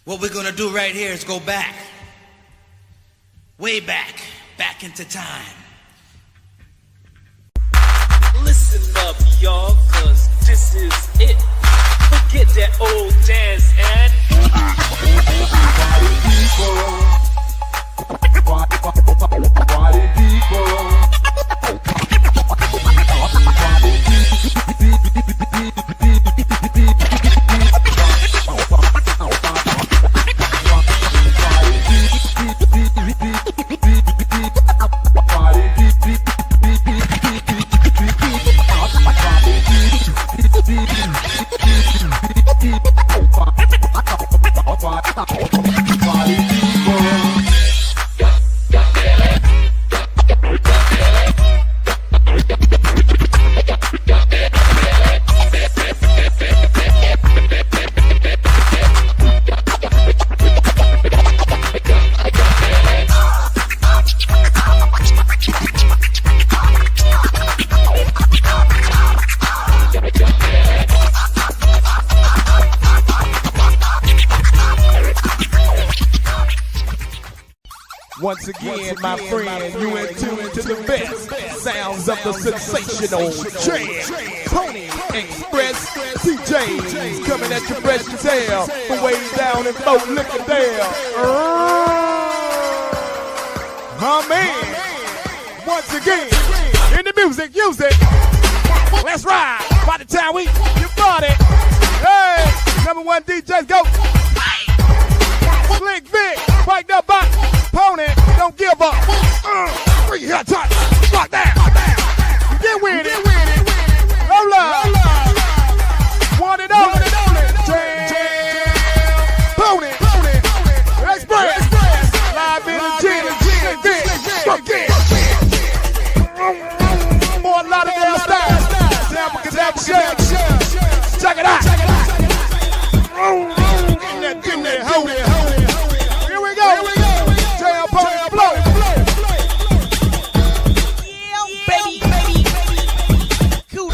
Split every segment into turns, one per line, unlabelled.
What we're gonna do right here is go back. Way back. Back into time.
Listen up, y'all, cause this is it. Forget that old dance and
once again, my friend, you in tune to the best sounds of the sensational jam. Pony Express DJs coming at your fresh as hell from way down in Fort Lickadale. My man, once again, in the music, use it. Let's ride. By the time we you bought it. Hey, #1 DJs go. Slick Vic, bike up, back. Pony, don't give up. Bring your head tight. Rock that. Get with it. Roll up. One and only. Jam. Pony. Express. Live in the gym. Slick Vic. Fuck it. More Lauderdale style. Sample connection. Check it out. Give that, hold it. Here we go. Jam, pony, blow.
Yeah, baby. Cool,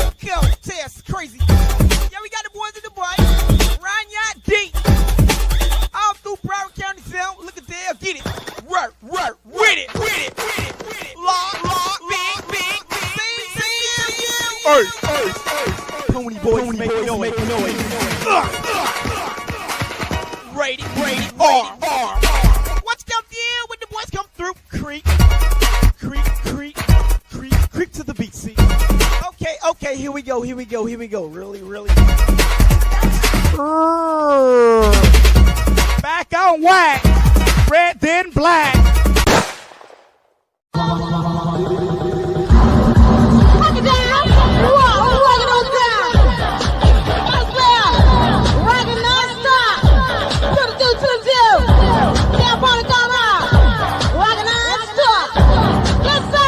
test, crazy. Yeah, we got the boys in the boy. Ryan Yacht D. All through Broward County Sound. Look at there, get it. Work, with it. Law, big.
Hey.
Pony boys making noise. Rated R. What's come through when the boys come through? Creek to the beat, see? Okay, here we go. Really.
Back on whack. Red then black.
Rock it down. Rock it on down. Rockin' non-stop. To the do. Down upon the camera. Rockin' non-stop. Let's go.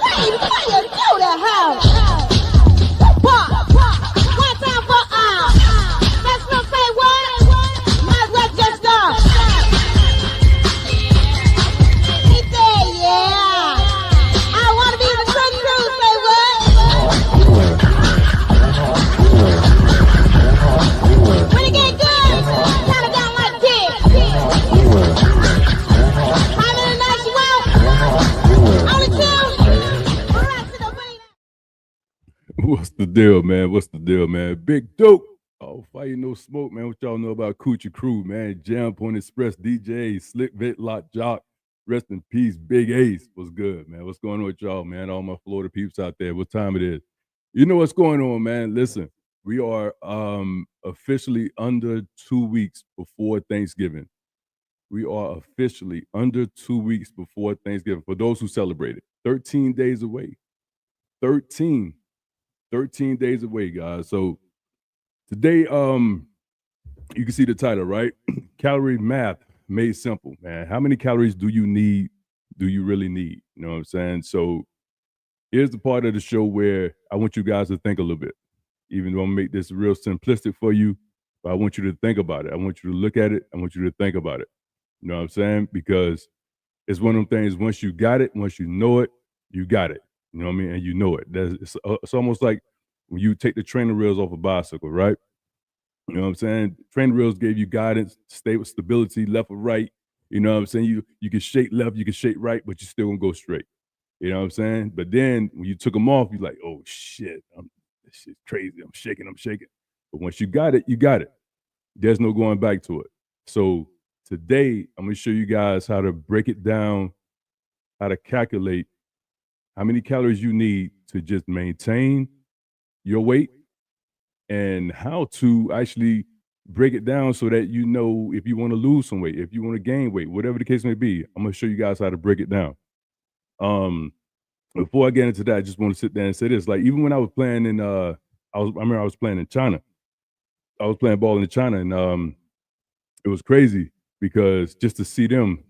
Hey, before you do the house. Pop. One time for all. Let's not say what. Might as well just stop. He said, yeah. I wanna be the sun crew. Say what? When it get good, count it down like this. How many nights you want? Only two. Alright, to the beat.
What's the deal, man? Big Dope. Oh, fire no smoke, man. What y'all know about Coochie Crew, man? Jam Point Express DJ, Slick Vit Lot Jock. Rest in peace, Big Ace. What's good, man? What's going on with y'all, man? All my Florida peeps out there. What time it is? You know what's going on, man. Listen, we are officially under 2 weeks before Thanksgiving. We are officially under 2 weeks before Thanksgiving. For those who celebrate it, 13 days away. 13 days away, guys. So today, you can see the title, right? Calorie math made simple, man. How many calories do you need? Do you really need? You know what I'm saying? So here's the part of the show where I want you guys to think a little bit. Even though I'm gonna make this real simplistic for you, but I want you to think about it. I want you to look at it. I want you to think about it. You know what I'm saying? Because it's one of them things, once you got it, once you know it, you got it. You know what I mean? And you know it. It's almost like when you take the training wheels off a bicycle, right? You know what I'm saying? Training wheels gave you guidance, stay with stability, left or right. You know what I'm saying? You can shake left, you can shake right, but you still gonna go straight. You know what I'm saying? But then when you took them off, you're like, oh shit, this shit's crazy. I'm shaking, I'm shaking. But once you got it, you got it. There's no going back to it. So today, I'm gonna show you guys how to break it down, how to calculate how many calories you need to just maintain your weight and how to actually break it down so that you know if you want to lose some weight, if you want to gain weight, whatever the case may be. I'm gonna show you guys how to break it down. Before I get into that, I just want to sit there and say this. Like even when I was playing in I remember I was playing in China. I was playing ball in China and it was crazy because just to see them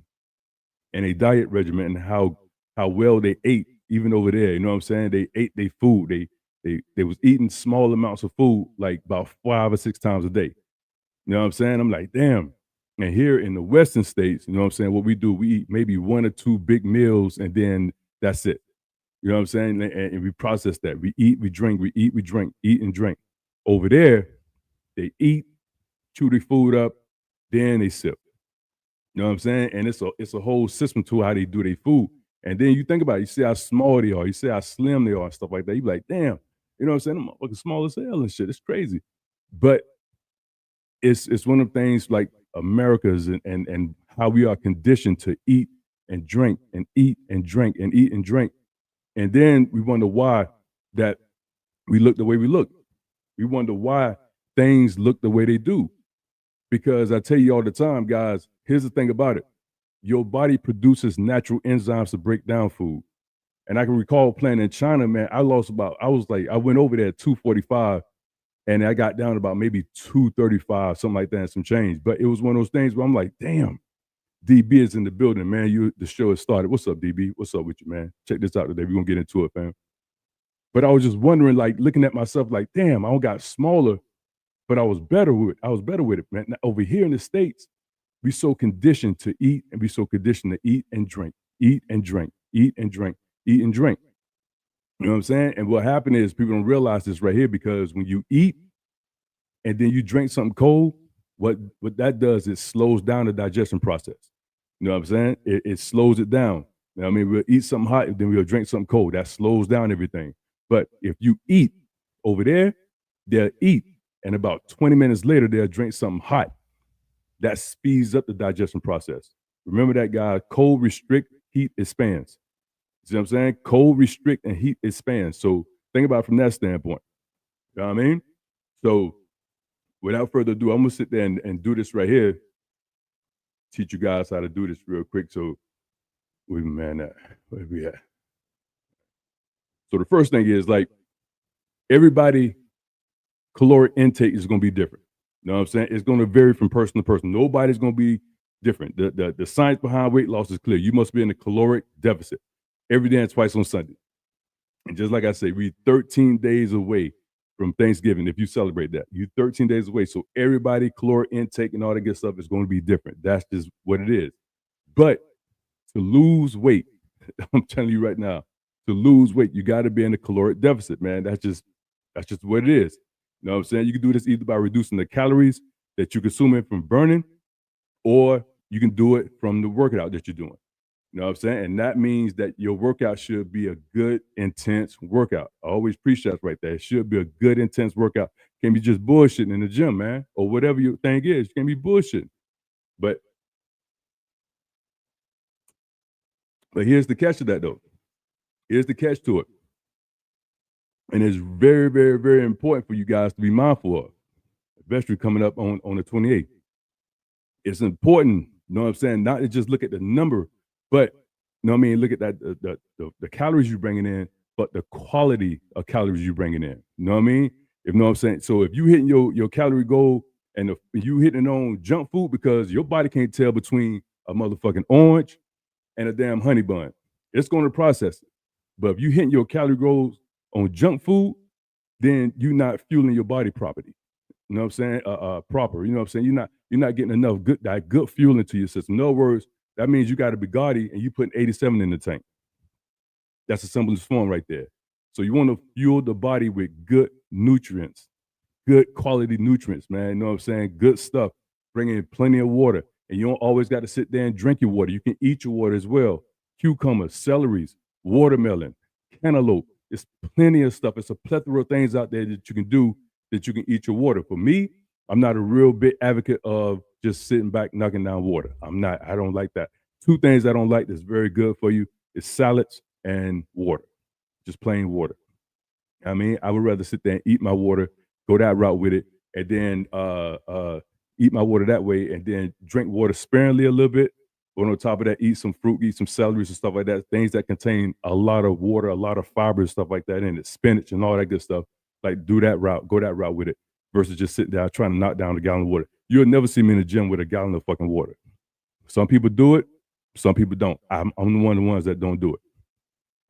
and a diet regimen and how well they ate even over there, you know what I'm saying? They ate their food. They was eating small amounts of food like about 5 or 6 times a day. You know what I'm saying? I'm like, damn. And here in the Western states, you know what I'm saying? What we do, we eat maybe 1 or 2 big meals and then that's it. You know what I'm saying? And we process that. We eat, we drink, we eat, we drink, eat and drink. Over there, they eat, chew their food up, then they sip. You know what I'm saying? And it's a whole system to how they do their food. And then you think about it, you see how small they are, you see how slim they are, and stuff like that. You be like, damn, you know what I'm saying? I'm fucking small as hell and shit. It's crazy. But it's one of the things like America's and how we are conditioned to eat and drink and eat and drink and eat and drink. And then we wonder why that we look the way we look. We wonder why things look the way they do. Because I tell you all the time, guys, here's the thing about it. Your body produces natural enzymes to break down food. And I can recall playing in China, man, I went over there at 245 and I got down to about maybe 235, something like that, and some change. But it was one of those things where I'm like, damn, DB is in the building, man. The show has started. What's up, DB? What's up with you, man? Check this out today. We're gonna get into it, fam. But I was just wondering, like, looking at myself, like, damn, I got smaller, but I was better with it. Man. Now, over here in the States, we so conditioned to eat and we so conditioned to eat and drink, eat and drink, eat and drink, eat and drink. You know what I'm saying? And what happened is people don't realize this right here because when you eat and then you drink something cold, what that does is slows down the digestion process. You know what I'm saying? It slows it down. You know what I mean? We'll eat something hot and then we'll drink something cold. That slows down everything. But if you eat over there, they'll eat. And about 20 minutes later, they'll drink something hot. That speeds up the digestion process. Remember that, guy, cold restrict, heat expands. See what I'm saying? Cold restrict and heat expands. So think about it from that standpoint. You know what I mean? So without further ado, I'm going to sit there and do this right here. Teach you guys how to do this real quick. So where we at? So the first thing is like everybody caloric intake is going to be different. You know what I'm saying? It's going to vary from person to person. Nobody's going to be different. The science behind weight loss is clear. You must be in a caloric deficit every day and twice on Sunday. And just like I say, we're 13 days away from Thanksgiving. If you celebrate that, you're 13 days away. So everybody caloric intake and all that good stuff is going to be different. That's just what it is. But to lose weight, I'm telling you right now, to lose weight, you got to be in a caloric deficit, man. That's just what it is. You know what I'm saying? You can do this either by reducing the calories that you're consuming from burning, or you can do it from the workout that you're doing. You know what I'm saying? And that means that your workout should be a good, intense workout. I always preach that right there. It should be a good, intense workout. Can't be just bullshitting in the gym, man, or whatever your thing is. You can't be bullshitting. But here's the catch to that, though. Here's the catch to it. And it's very, very, very important for you guys to be mindful of, especially coming up on the 28th. It's important, you know what I'm saying, not to just look at the number, but, you know what I mean, look at that the calories you're bringing in, but the quality of calories you're bringing in. You know what I mean? You know what I'm saying? So if you hitting your calorie goal and you hitting on junk food because your body can't tell between a motherfucking orange and a damn honey bun, it's going to process it. But if you hitting your calorie goals on junk food, then you're not fueling your body properly. You know what I'm saying? Proper. You know what I'm saying? You're not getting enough good fuel into your system. In other words, that means you got a Bugatti and you putting 87 in the tank. That's the simplest form right there. So you want to fuel the body with good nutrients, good quality nutrients, man. You know what I'm saying? Good stuff. Bring in plenty of water. And you don't always got to sit there and drink your water. You can eat your water as well. Cucumbers, celeries, watermelon, cantaloupe. It's plenty of stuff. It's a plethora of things out there that you can do that you can eat your water. For me, I'm not a real big advocate of just sitting back knocking down water. I don't like that. Two things I don't like that's very good for you is salads and water. Just plain water. I mean, I would rather sit there and eat my water, go that route with it, and then eat my water that way, and then drink water sparingly a little bit. But on top of that, eat some fruit, eat some celeries and stuff like that. Things that contain a lot of water, a lot of fiber and stuff like that in it, spinach and all that good stuff. Like do that route, go that route with it, versus just sitting down trying to knock down a gallon of water. You'll never see me in the gym with a gallon of fucking water. Some people do it, some people don't. I'm one of the ones that don't do it.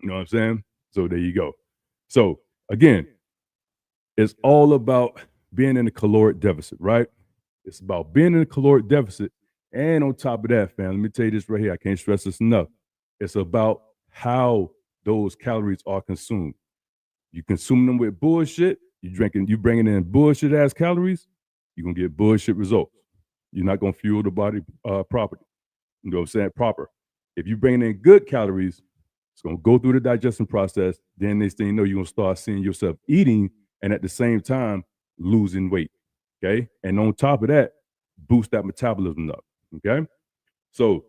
You know what I'm saying? So there you go. So again, it's all about being in a caloric deficit, right? It's about being in a caloric deficit. And on top of that, fam, let me tell you this right here. I can't stress this enough. It's about how those calories are consumed. You consume them with bullshit, you bringing in bullshit ass calories, you're going to get bullshit results. You're not going to fuel the body properly. You know what I'm saying? Proper. If you bring in good calories, it's going to go through the digestion process. Then next thing you know, you're going to start seeing yourself eating and at the same time losing weight. Okay. And on top of that, boost that metabolism up. Okay. So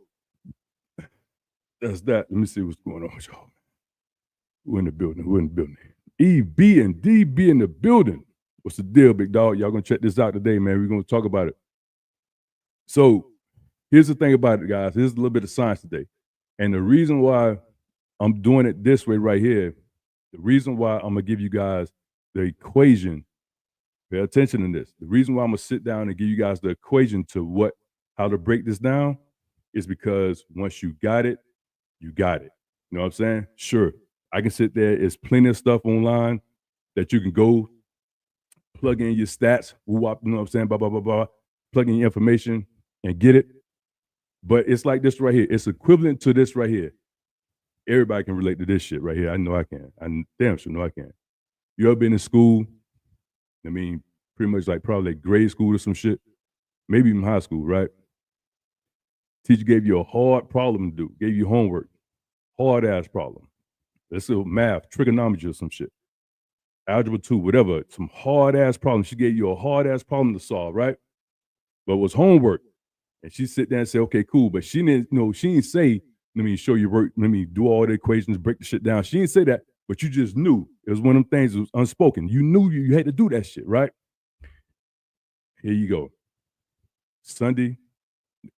that's that. Let me see what's going on with y'all. We're in the building. EB and DB in the building. What's the deal, big dog? Y'all gonna check this out today, man. We're gonna talk about it. So here's the thing about it, guys. Here's a little bit of science today. And the reason why I'm doing it this way right here, the reason why I'm gonna give you guys the equation, pay attention to this. The reason why I'm gonna sit down and give you guys the equation to how to break this down is because once you got it, you got it. You know what I'm saying? Sure. I can sit there. There's plenty of stuff online that you can go plug in your stats, you know what I'm saying? Blah, blah, blah, blah. Plug in your information and get it. But it's like this right here. It's equivalent to this right here. Everybody can relate to this shit right here. I know I can. I damn sure know I can. You ever been in school? I mean, pretty much like probably like grade school or some shit. Maybe even high school, right? Teacher gave you a hard problem to do, gave you homework. Hard ass problem. Let's say math, trigonometry or some shit. Algebra 2, whatever, some hard ass problem. She gave you a hard ass problem to solve, right? But it was homework. And she sit there and say, okay, cool. But she didn't say, let me show you work, let me do all the equations, break the shit down. She didn't say that, but you just knew. It was one of them things that was unspoken. You knew you had to do that shit, right? Here you go. Sunday,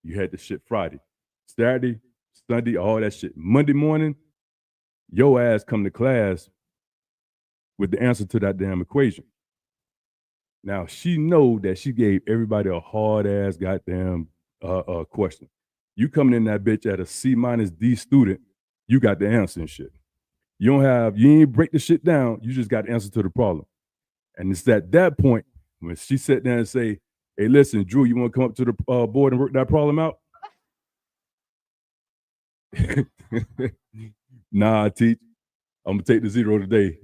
you had the shit Friday. Saturday, Sunday, all that shit. Monday morning, your ass come to class with the answer to that damn equation. Now, she know that she gave everybody a hard-ass goddamn question. You coming in that bitch at a C-D student, you got the answer and shit. You ain't break the shit down, you just got the answer to the problem. And it's at that point, when she sat there and say, hey, listen, Drew, you want to come up to the board and work that problem out? Nah, teach. I'm gonna take the zero today.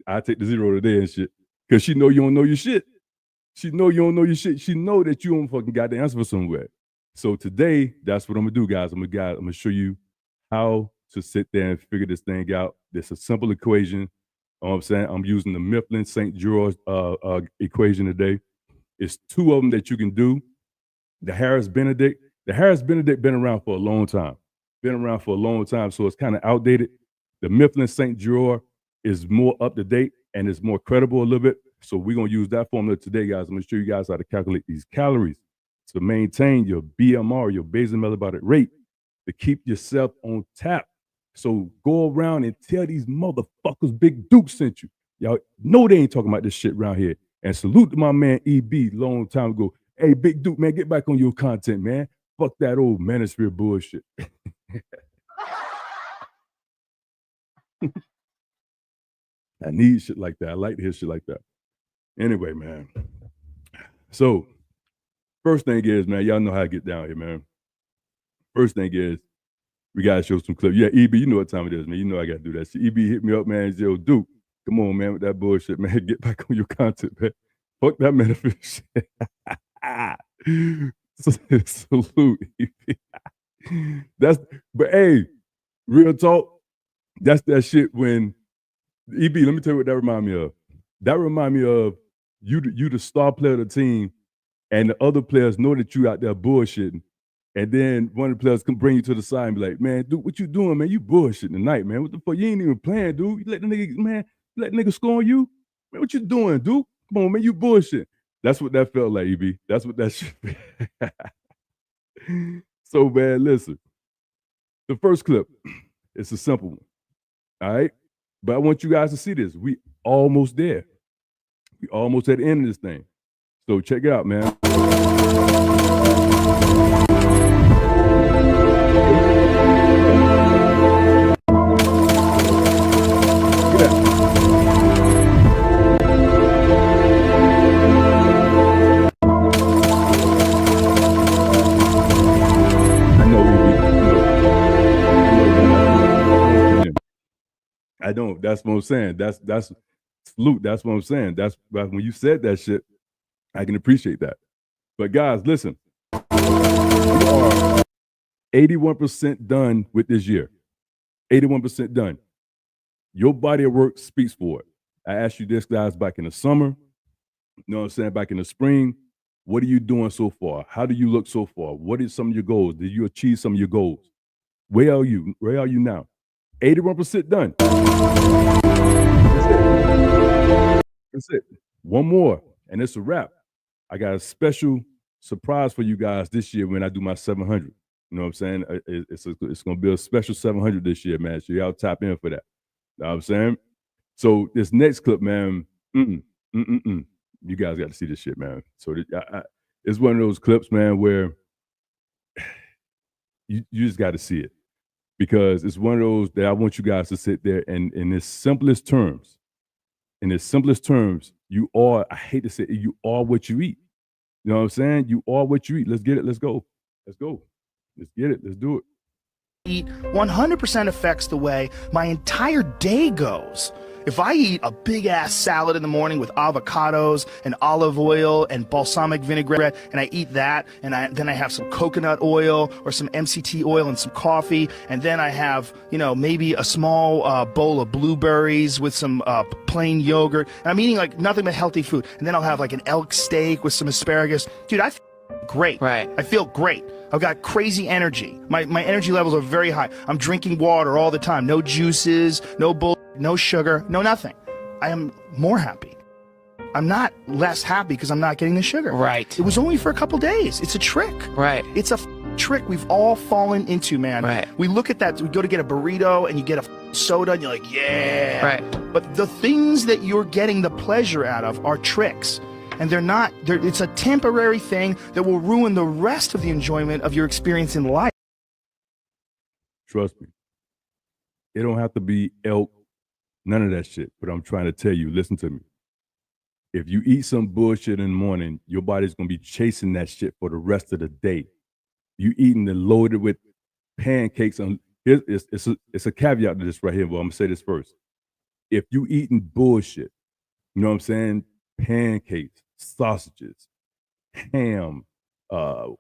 I take the zero today and shit. Cause she know you don't know your shit. She know you don't know your shit. She know that you don't fucking got the answer for somewhere. So today, that's what I'm gonna do, guys. I'm gonna show you how to sit there and figure this thing out. It's a simple equation. You know what I'm saying? I'm using the Mifflin-St. George equation today. It's two of them that you can do. The Harris-Benedict. The Harris-Benedict been around for a long time. So it's kind of outdated. The Mifflin-St. George is more up to date and it's more credible a little bit. So we're gonna use that formula today, guys. I'm gonna show you guys how to calculate these calories to maintain your BMR, your basal metabolic rate, to keep yourself on tap. So go around and tell these motherfuckers Big Duke sent you. Y'all know they ain't talking about this shit around here. And salute to my man EB long time ago. Hey, Big Duke, man, get back on your content, man. Fuck that old manosphere bullshit. I need shit like that. I like to hear shit like that. Anyway, man. So, first thing is, man, y'all know how to get down here, man. First thing is, we got to show some clips. Yeah, EB, you know what time it is, man. You know I got to do that. So EB hit me up, man. Yo, Duke, come on, man, with that bullshit, man. Get back on your content, man. Fuck that metaphysics. Salute. But hey, real talk, that's that shit when EB, let me tell you what that remind me of. That remind me of you the star player of the team, and the other players know that you out there bullshitting. And then one of the players can bring you to the side and be like, man, dude, what you doing, man? You bullshitting tonight, man. What the fuck? You ain't even playing, dude. You let the nigga score on you? Man, what you doing, dude? Come on, man, you bullshit. That's what that felt like, EB. That's what that shit. So, man, listen. The first clip, it's a simple one. All right? But I want you guys to see this. We almost there. We almost at the end of this thing. So check it out, man. I don't. That's what I'm saying. That's salute. That's what I'm saying. That's when you said that shit, I can appreciate that. But guys, listen. We are 81% done with this year. 81% done. Your body of work speaks for it. I asked you this, guys, back in the summer. You know what I'm saying? Back in the spring. What are you doing so far? How do you look so far? What is some of your goals? Did you achieve some of your goals? Where are you? Where are you now? 81% done. That's it. One more, and it's a wrap. I got a special surprise for you guys this year when I do my 700. You know what I'm saying? It's going to be a special 700 this year, man. So y'all tap in for that. You know what I'm saying? So this next clip, man, you guys got to see this shit, man. So it's one of those clips, man, where you just got to see it. Because it's one of those that I want you guys to sit there and in its simplest terms, you are, I hate to say it, you are what you eat. You know what I'm saying? You are what you eat. Let's get it. Let's go. Let's go. Let's get it. Let's do it.
Eat 100% affects the way my entire day goes. If I eat a big ass salad in the morning with avocados and olive oil and balsamic vinaigrette, and I eat that, and then I have some coconut oil or some MCT oil and some coffee, and then I have, maybe a small bowl of blueberries with some plain yogurt, and I'm eating like nothing but healthy food, and then I'll have like an elk steak with some asparagus. Dude, I feel great. Right. I feel great. I've got crazy energy. My energy levels are very high. I'm drinking water all the time. No juices, no bull, no sugar, no nothing. I am more happy. I'm not less happy because I'm not getting the sugar. Right. It was only for a couple days. It's a trick. Right. It's a trick we've all fallen into, man. Right. We look at that. We go to get a burrito and you get a soda and you're like, yeah. Right. But the things that you're getting the pleasure out of are tricks. And it's a temporary thing that will ruin the rest of the enjoyment of your experience in life.
Trust me. It don't have to be elk, none of that shit. But I'm trying to tell you, listen to me. If you eat some bullshit in the morning, your body's going to be chasing that shit for the rest of the day. You eating and loaded with pancakes. It's a caveat to this right here, but I'm going to say this first. If you eating bullshit, you know what I'm saying? Pancakes, sausages, ham,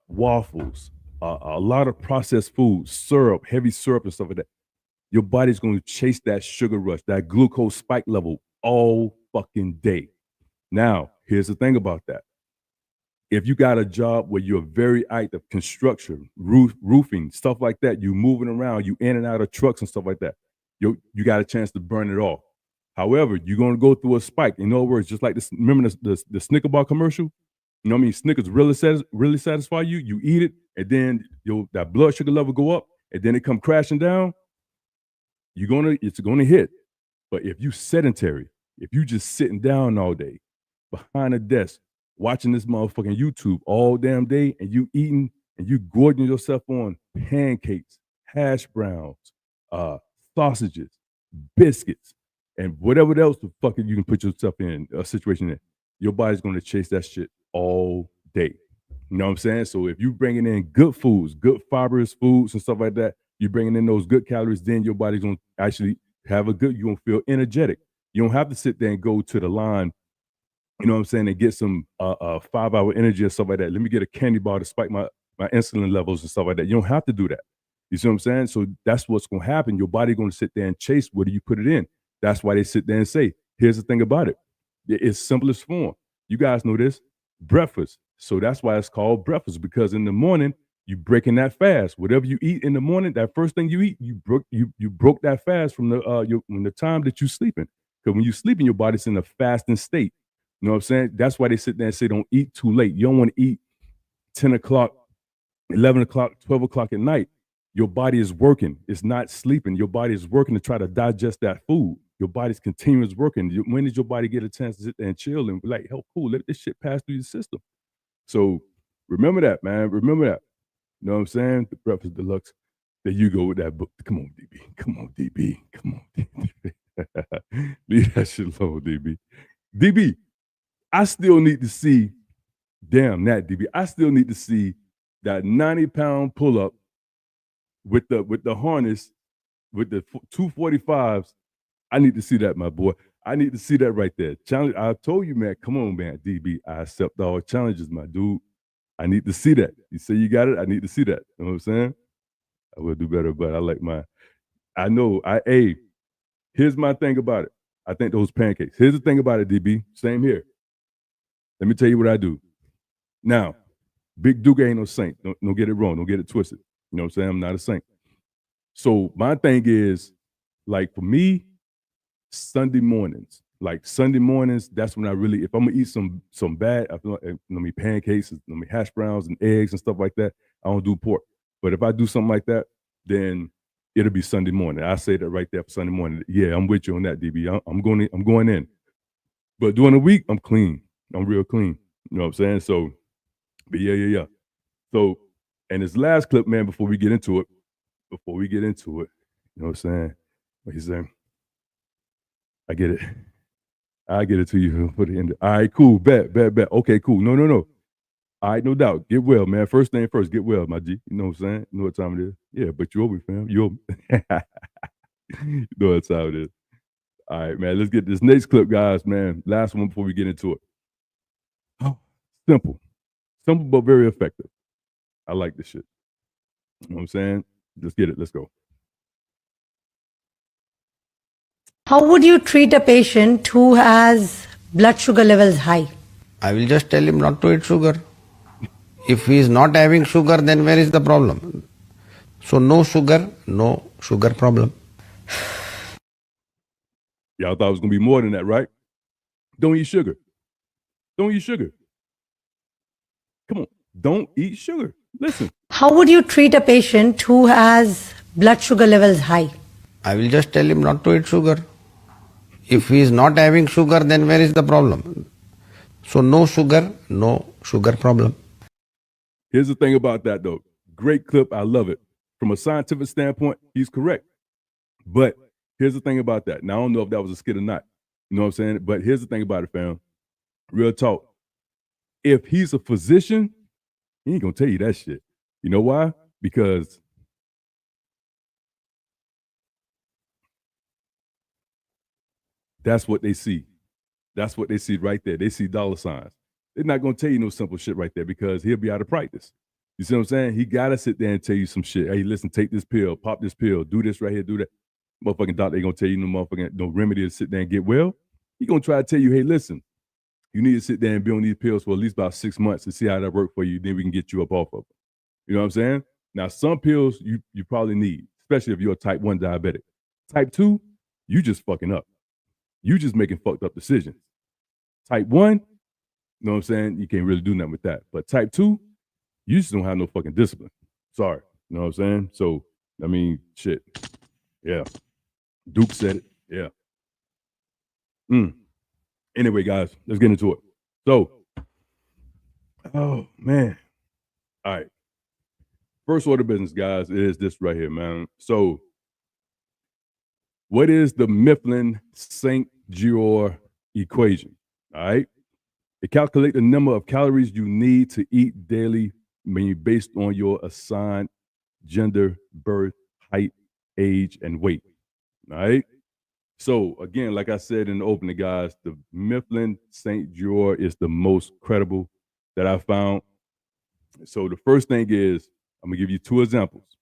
waffles, a lot of processed food, syrup, heavy syrup and stuff like that. Your body's going to chase that sugar rush, that glucose spike level all fucking day. Now, here's the thing about that. If you got a job where you're very active, construction, roofing, stuff like that, you moving around, you in and out of trucks and stuff like that, you got a chance to burn it off. However, you're going to go through a spike. In other words, just like this, remember the Snicker bar commercial? You know what I mean? Snickers really satisfy you. You eat it, and then that blood sugar level go up, and then it come crashing down. It's gonna hit. But if you sedentary, if you just sitting down all day behind a desk, watching this motherfucking YouTube all damn day, and you eating and you gorging yourself on pancakes, hash browns, sausages, biscuits, and whatever else the fuck you can put yourself in a situation in, your body's going to chase that shit all day. You know what I'm saying? So if you bringing in good foods, good fibrous foods and stuff like that, you're bringing in those good calories, then your body's going to actually have you're going to feel energetic. You don't have to sit there and go to the line you know what I'm saying, and get some 5-hour energy and stuff like that. Let me get a candy bar to spike my insulin levels and stuff like that. You don't have to do that. You see what I'm saying? So that's what's going to happen. Your body going to sit there and chase whether you put it in. That's why they sit there and say, here's the thing about it. It's simplest form. You guys know this. Breakfast. So that's why it's called breakfast, because in the morning, you breaking that fast. Whatever you eat in the morning, that first thing you eat, you broke that fast from the time that you sleeping. Because when you sleeping, your body's in a fasting state. You know what I'm saying? That's why they sit there and say don't eat too late. You don't want to eat 10 o'clock, 11 o'clock, 12 o'clock at night. Your body is working. It's not sleeping. Your body is working to try to digest that food. Your body's continuous working. When does your body get a chance to sit there and chill and be like, hell, cool, let this shit pass through your system? So remember that, man. Remember that. You know what I'm saying? The Breakfast Deluxe. There you go with that book. Come on, DB. Come on, DB. Come on, DB. Leave that shit alone, DB. DB, I still need to see, damn that, DB. I still need to see that 90-pound pull-up with the harness, with the 245s. I need to see that, my boy. I need to see that right there. Challenge. I told you, man. Come on, man. DB. I accept all challenges, my dude. I need to see that. You say you got it. I need to see that. You know what I'm saying? I will do better, but I like my. I know. Here's my thing about it. I think those pancakes. Here's the thing about it, DB. Same here. Let me tell you what I do. Now, Big Duke ain't no saint. Don't get it wrong. Don't get it twisted. You know what I'm saying? I'm not a saint. So my thing is, like for me, Sunday mornings. Like Sunday mornings, that's when I really, if I'm gonna eat some bad, I feel like, pancakes, hash browns and eggs and stuff like that, I don't do pork. But if I do something like that, then it'll be Sunday morning. I say that right there for Sunday morning. Yeah, I'm with you on that, DB. I'm going in. But during the week, I'm clean. I'm real clean. You know what I'm saying? So, but yeah. So, and this last clip, man, before we get into it, you know what I'm saying? What he's saying? I get it. I get it to you. Put it in there. All right, cool. Bet. Okay, cool. No. All right, no doubt. Get well, man. First thing first, get well, my G. You know what I'm saying? You know what time it is? Yeah, but you owe me, fam. You owe me. You know what time it is. All right, man. Let's get this next clip, guys, man. Last one before we get into it. Oh, simple but very effective. I like this shit. You know what I'm saying? Let's get it. Let's go.
How would you treat a patient who has blood sugar levels high?
I will just tell him not to eat sugar. If he is not having sugar, then where is the problem? So no sugar problem.
Y'all thought it was going to be more than that, right? Don't eat sugar. Don't eat sugar. Come on. Don't eat sugar. Listen.
How would you treat a patient who has blood sugar levels high?
I will just tell him not to eat sugar. If he is not having sugar, then where is the problem? So no sugar problem.
Here's the thing about that, though. Great clip. I love it. From a scientific standpoint, he's correct. But here's the thing about that. Now, I don't know if that was a skit or not. You know what I'm saying? But here's the thing about it, fam. Real talk. If he's a physician, he ain't going to tell you that shit. You know why? Because that's what they see. That's what they see right there. They see dollar signs. They're not going to tell you no simple shit right there because he'll be out of practice. You see what I'm saying? He got to sit there and tell you some shit. Hey, listen, take this pill, pop this pill, do this right here, do that. Motherfucking doctor ain't going to tell you no remedy to sit there and get well. He going to try to tell you, hey, listen, you need to sit there and be on these pills for at least about 6 months to see how that work for you. Then we can get you up off of them. You know what I'm saying? Now, some pills you probably need, especially if you're a type 1 diabetic. Type 2, you just fucking up. You just making fucked up decisions. Type 1, you know what I'm saying? You can't really do nothing with that. But type 2, you just don't have no fucking discipline. Sorry. You know what I'm saying? So, I mean, shit. Yeah. Duke said it. Yeah. Anyway, guys, let's get into it. So, oh, man. All right. First order of business, guys, is this right here, man. So, what is the Mifflin-St. Jeor equation? All right. It calculates the number of calories you need to eat daily based on your assigned gender, birth, height, age, and weight. All right. So again, like I said in the opening, guys, the Mifflin St. Dior is the most credible that I found. So the first thing is I'm gonna give you 2 examples.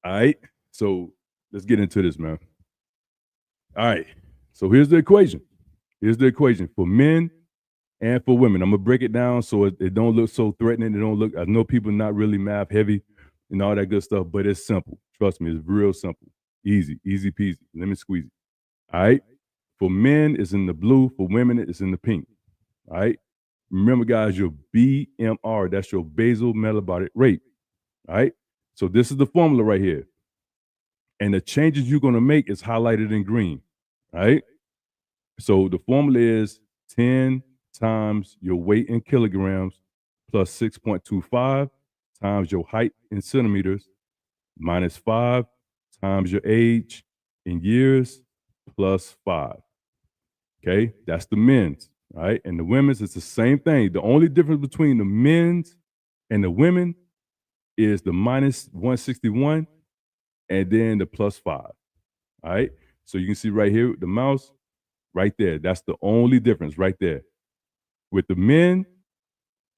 All right. So let's get into this, man. All right. So here's the equation. Here's the equation for men and for women. I'm gonna break it down so it don't look so threatening. It don't look. I know people not really math heavy and all that good stuff, but it's simple. Trust me, it's real simple, easy peasy. Let me squeeze it. All right. For men, it's in the blue. For women, it's in the pink. All right. Remember, guys, your BMR, that's your basal metabolic rate. All right. So this is the formula right here. And the changes you're going to make is highlighted in green. All right. So the formula is 10 times your weight in kilograms plus 6.25 times your height in centimeters minus 5 times your age in years plus 5. Okay, that's the men's, right? And the women's, it's the same thing. The only difference between the men's and the women is the minus 161 and then the plus 5. All right. So you can see right here, the mouse right there. That's the only difference right there. With the men,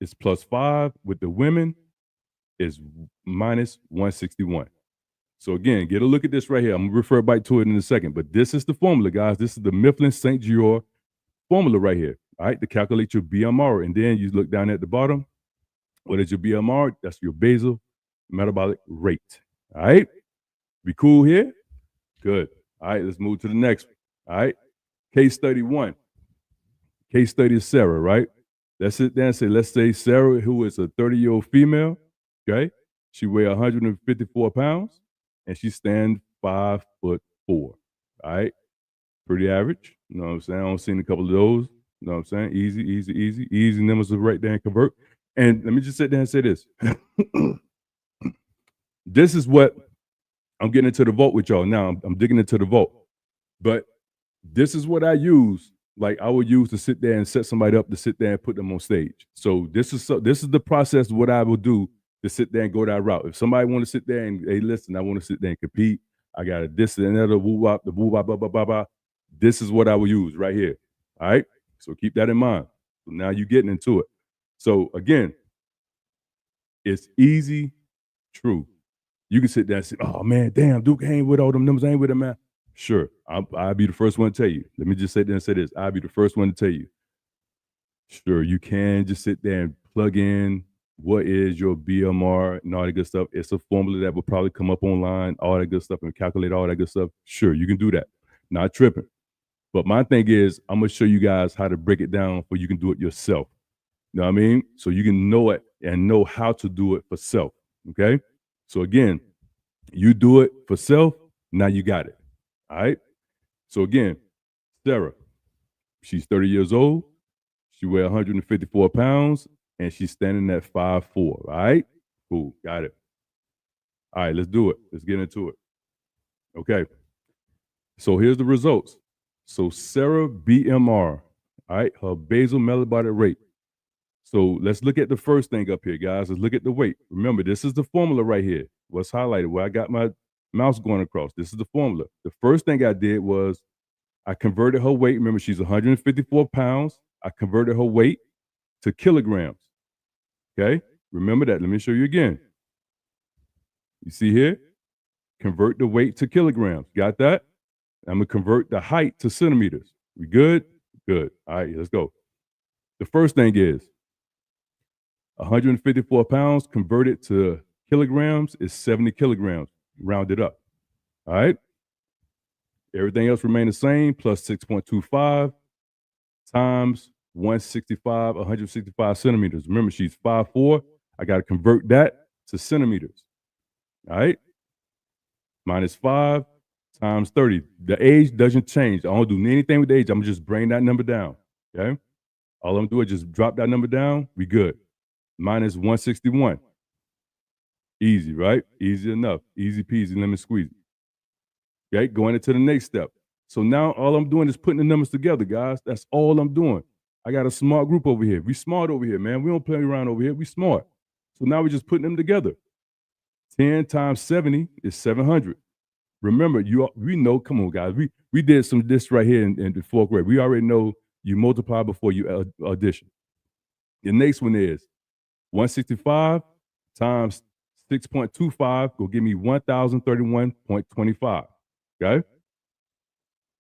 it's plus 5. With the women, it's minus 161. So again, get a look at this right here. I'm gonna refer back to it in a second, but this is the formula, guys. This is the Mifflin St. Dior formula right here. All right, to calculate your BMR, and then you look down at the bottom. What is your BMR? That's your basal metabolic rate. All right, we cool here? Good. All right, let's move to the next one. All right, case study 1. Case study is Sarah, right? Let's sit down and say, let's say Sarah, who is a 30-year-old female, okay? She weighs 154 pounds, and she stands 5'4". All right, pretty average. You know what I'm saying? I don't seen a couple of those. You know what I'm saying? Easy numbers to write down and convert. And let me just sit down and say this. This is what I'm getting into the vault with y'all now. I'm digging into the vault. But this is what I use. Like I would use to sit there and set somebody up to sit there and put them on stage. So this is the process of what I will do to sit there and go that route. If somebody want to sit there and, hey, listen, I want to sit there and compete. I got a this and another woo-wop, the woo-wop, blah, blah, blah, blah. This is what I will use right here. All right. So keep that in mind. So now you're getting into it. So again, it's easy, true. You can sit there and say, oh man, damn, Duke ain't with all them numbers, I ain't with them, man. Sure, I'll be the first one to tell you. Let me just sit there and say this. I'll be the first one to tell you. Sure, you can just sit there and plug in what is your BMR and all that good stuff. It's a formula that will probably come up online, all that good stuff, and calculate all that good stuff. Sure, you can do that. Not tripping. But my thing is, I'm going to show you guys how to break it down so you can do it yourself. You know what I mean? So you can know it and know how to do it for self. Okay? So again, you do it for self, now you got it. All right? So again, Sarah, she's 30 years old. She weighs 154 pounds, and she's standing at 5'4". All right? Cool. Got it. All right, let's do it. Let's get into it. Okay. So here's the results. So Sarah BMR, all right, her basal metabolic rate. So let's look at the first thing up here, guys. Let's look at the weight. Remember, this is the formula right here. What's highlighted, where I got my mouse going across. This is the formula. The first thing I did was I converted her weight. Remember, she's 154 pounds. I converted her weight to kilograms. Okay? Remember that. Let me show you again. You see here? Convert the weight to kilograms. Got that? I'm going to convert the height to centimeters. We good? Good. All right, let's go. The first thing is 154 pounds converted to kilograms is 70 kilograms. Rounded up. All right? Everything else remain the same, plus 6.25 times 165 centimeters. Remember, she's 5'4". I got to convert that to centimeters. All right? Minus 5 times 30. The age doesn't change. I don't do anything with the age. I'm just bring that number down. Okay? All I'm doing is just drop that number down. We good. Minus 161. Easy, right? Easy enough. Easy peasy, lemon squeezy. Okay? Going into the next step. So now all I'm doing is putting the numbers together, guys. That's all I'm doing. I got a smart group over here. We smart over here, man. We don't play around over here. We smart. So now we're just putting them together. 10 times 70 is 700. Remember, we know, come on, guys. We did some this right here in the fourth grade. We already know you multiply before you addition. The next one is 165 times 6.25 will give me 1,031.25. Okay?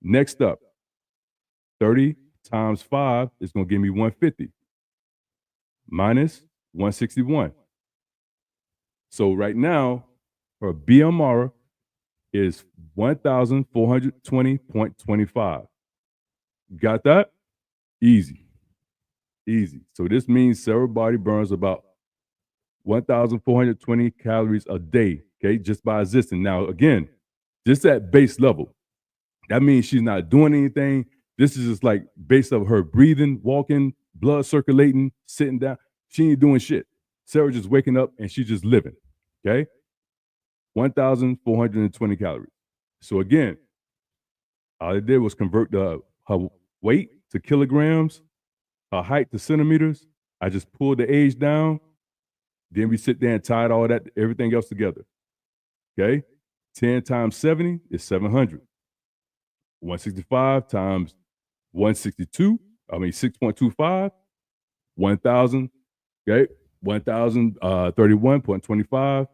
Next up, 30 times 5 is going to give me 150 minus 161. So right now, her BMR is 1,420.25. Got that? Easy. Easy. So this means Sarah's body burns about 1,420 calories a day, okay, just by existing. Now, again, just at base level. That means she's not doing anything. This is just like based of her breathing, walking, blood circulating, sitting down. She ain't doing shit. Sarah just waking up and she's just living, okay? 1,420 calories. So again, all I did was convert her weight to kilograms, her height to centimeters. I just pulled the age down. Then we sit there and tied all that, everything else together. Okay? 10 times 70 is 700. 165 times 6.25, 1,000. Okay? 1,031.25.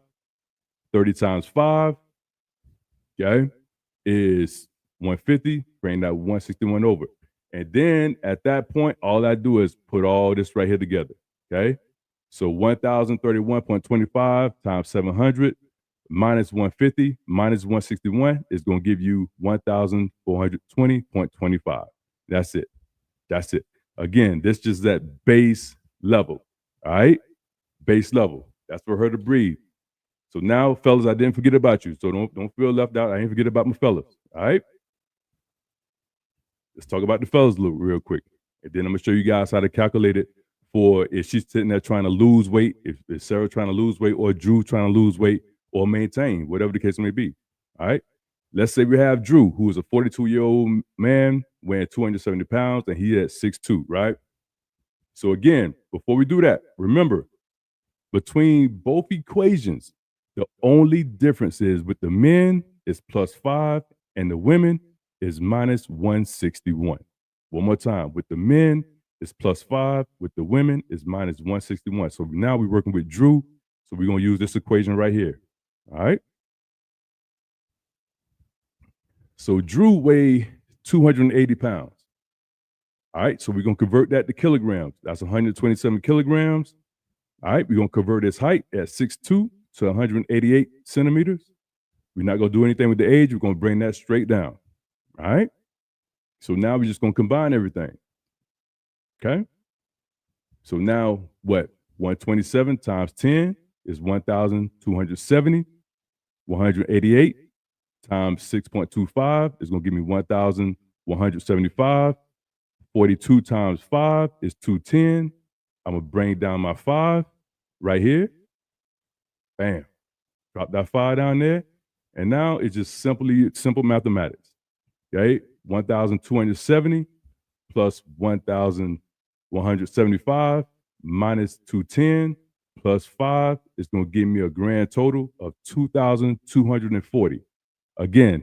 30 times 5, okay, is 150. Bring that 161 over. And then at that point, all I do is put all this right here together, okay? So 1,031.25 times 700 minus 150 minus 161 is going to give you 1,420.25. That's it. That's it. Again, this just that base level, all right? Base level. That's for her to breathe. So now, fellas, I didn't forget about you. So don't feel left out. I didn't forget about my fellas. All right? Let's talk about the fellas real quick. And then I'm going to show you guys how to calculate it for if she's sitting there trying to lose weight, if Sarah trying to lose weight, or Drew trying to lose weight or maintain, whatever the case may be. All right? Let's say we have Drew, who is a 42-year-old man weighing 270 pounds, and he at 6'2", right? So again, before we do that, remember, between both equations, the only difference is with the men is +5 and the women is minus 161. One more time. With the men is +5. With the women is minus 161. So now we're working with Drew. So we're going to use this equation right here. All right. So Drew weighed 280 pounds. All right. So we're going to convert that to kilograms. That's 127 kilograms. All right. We're going to convert his height at 6'2" to 188 centimeters. We're not going to do anything with the age. We're going to bring that straight down. All right? So now we're just going to combine everything. Okay? So now what? 127 times 10 is 1,270. 188 times 6.25 is going to give me 1,175. 42 times 5 is 210. I'm going to bring down my 5 right here. Bam. Drop that 5 down there. And now it's just simple mathematics. Okay? 1,270 plus 1,175 minus 210 plus 5 is going to give me a grand total of 2,240. Again,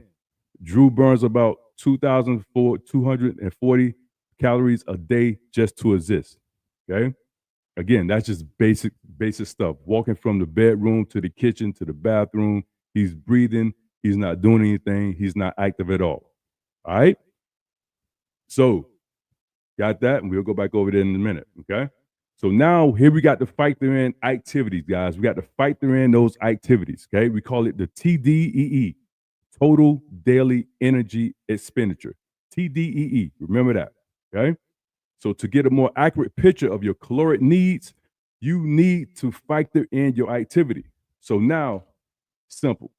Drew burns about 2,240 calories a day just to exist. Okay? Again, that's just basic stuff. Walking from the bedroom to the kitchen to the bathroom, he's breathing, he's not doing anything, he's not active at all. All right? So, got that, and we'll go back over there in a minute, okay? So now here we got to factor in activities, guys. We got to factor in those activities, okay? We call it the TDEE, Total Daily Energy Expenditure. TDEE, remember that, okay? So to get a more accurate picture of your caloric needs, you need to factor in your activity. So now, simple.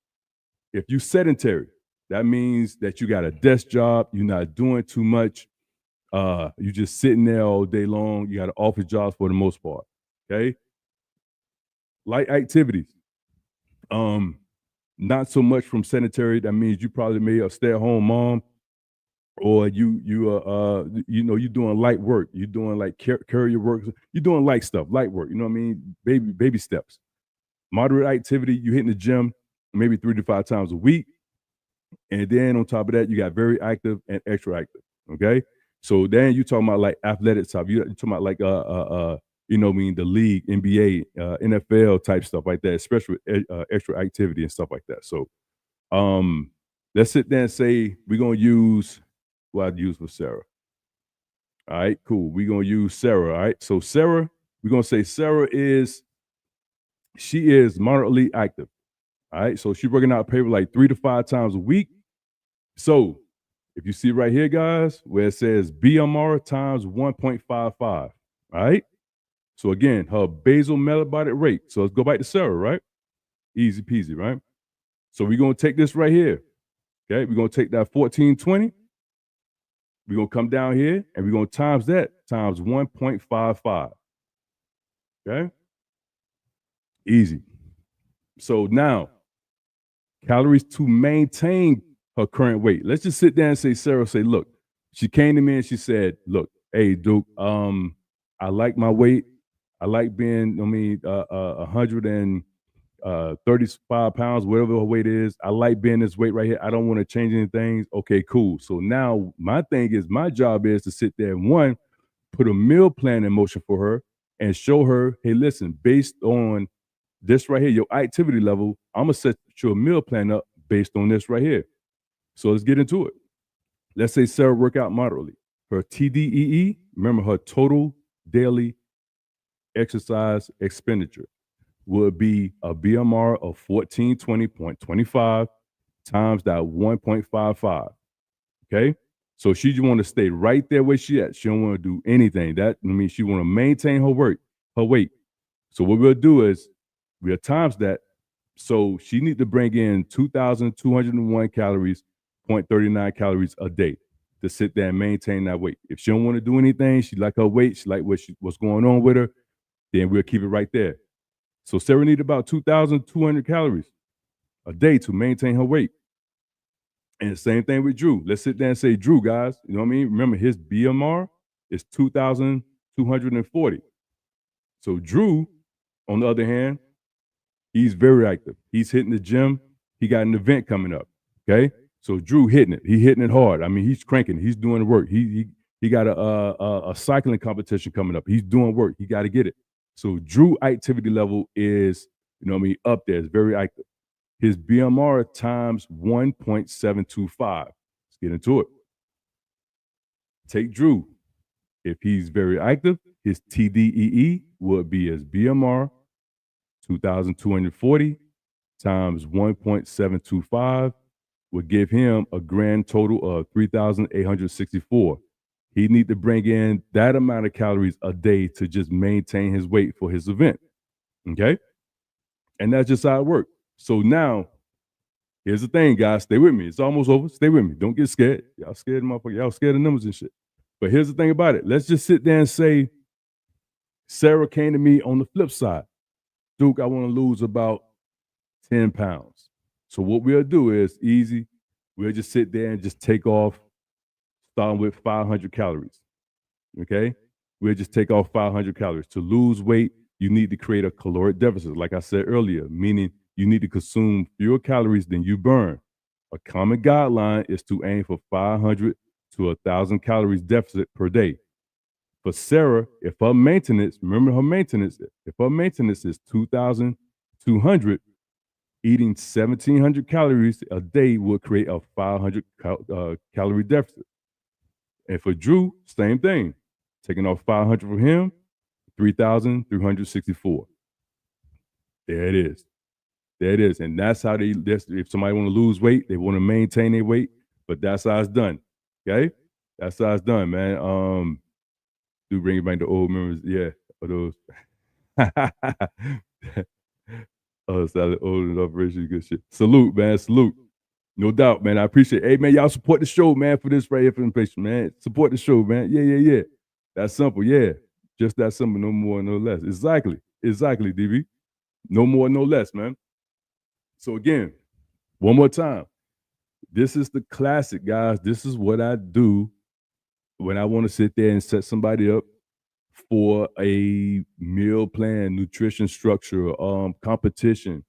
If you're sedentary, that means that you got a desk job, you're not doing too much, you're just sitting there all day long, you got an office job for the most part, okay? Light activities. Not so much from sedentary, that means you probably may a stay-at-home mom, or you're doing light work, you're doing like carrier work, you're doing light stuff, light work, you know what I mean? Baby steps. Moderate activity, you hitting the gym maybe 3 to 5 times a week. And then on top of that, you got very active and extra active. Okay. So then you talking about like athletic stuff. You talking about like you know, the league, NBA, NFL type stuff like that, especially with extra activity and stuff like that. So let's sit there and say we're gonna use what I'd use for Sarah. All right, cool. We're gonna use Sarah. All right. So Sarah, we're gonna say Sarah she is moderately active. All right. So she's working out paper like 3 to 5 times a week. So if you see right here, guys, where it says BMR times 1.55. All right. So again, her basal metabolic rate. So let's go back to Sarah, right? Easy peasy, right? So we're gonna take this right here. Okay, we're gonna take that 1420. We're gonna come down here and we're gonna times that times 1.55. Okay. Easy. So now, calories to maintain her current weight. Let's just sit there and say, Sarah, say, look, she came to me and she said, look, hey, Duke, I like my weight. I like being, 135 pounds, whatever her weight is. I like being this weight right here. I don't want to change anything. Okay, cool. So now my job is to sit there and one, put a meal plan in motion for her and show her, hey, listen, based on this right here, your activity level, I'm gonna set your meal plan up based on this right here. So let's get into it. Let's say Sarah work out moderately. Her TDEE, remember her total daily exercise expenditure, would be a BMR of 1420.25 times that 1.55. Okay. So she just want to stay right there where she at. She don't want to do anything. That means she want to maintain her weight. So what we'll do is we'll times that. So she need to bring in 2,201 calories, 0.39 calories a day to sit there and maintain that weight. If she don't want to do anything, she like her weight, she like what's going on with her, then we'll keep it right there. So Sarah need about 2,200 calories a day to maintain her weight. And the same thing with Drew. Let's sit there and say, Drew, guys, you know what I mean? Remember, his BMR is 2,240. So Drew, on the other hand, he's very active. He's hitting the gym. He got an event coming up. Okay. So Drew hitting it. He hitting it hard. I mean, he's cranking. He's doing the work. He got a cycling competition coming up. He's doing work. He got to get it. So Drew activity level is, up there. It's very active. His BMR times 1.725. Let's get into it. Take Drew. If he's very active, his TDEE would be his BMR 2,240 times 1.725 would give him a grand total of 3,864. He need to bring in that amount of calories a day to just maintain his weight for his event. Okay? And that's just how it works. So now, here's the thing, guys. Stay with me. It's almost over. Stay with me. Don't get scared. Y'all scared of motherfuckers. Y'all scared of numbers and shit. But here's the thing about it. Let's just sit there and say, Sarah came to me on the flip side. Duke, I want to lose about 10 pounds. So what we'll do is easy. We'll just sit there and just take off, starting with 500 calories. Okay? We'll just take off 500 calories. To lose weight, you need to create a caloric deficit, like I said earlier, meaning you need to consume fewer calories than you burn. A common guideline is to aim for 500 to 1,000 calories deficit per day. For Sarah, if her maintenance, remember her maintenance, if her maintenance is 2,200, eating 1,700 calories a day would create a 500 calorie deficit. And for Drew, same thing. Taking off 500 from him, 3,364. There it is. There it is. And that's how if somebody want to lose weight, they want to maintain their weight, but that's how it's done. Okay? That's how it's done, man. Do bring it back to old memories. Yeah. Of those. Oh, solid old operation, good shit. Salute, man. Salute. No doubt, man. I appreciate it. Hey, man, y'all support the show, man, for this right here for information, man. Support the show, man. Yeah. That's simple, yeah. Just that simple, no more, no less. Exactly, DB. No more, no less, man. So again, one more time. This is the classic, guys. This is what I do when I want to sit there and set somebody up for a meal plan, nutrition structure, competition.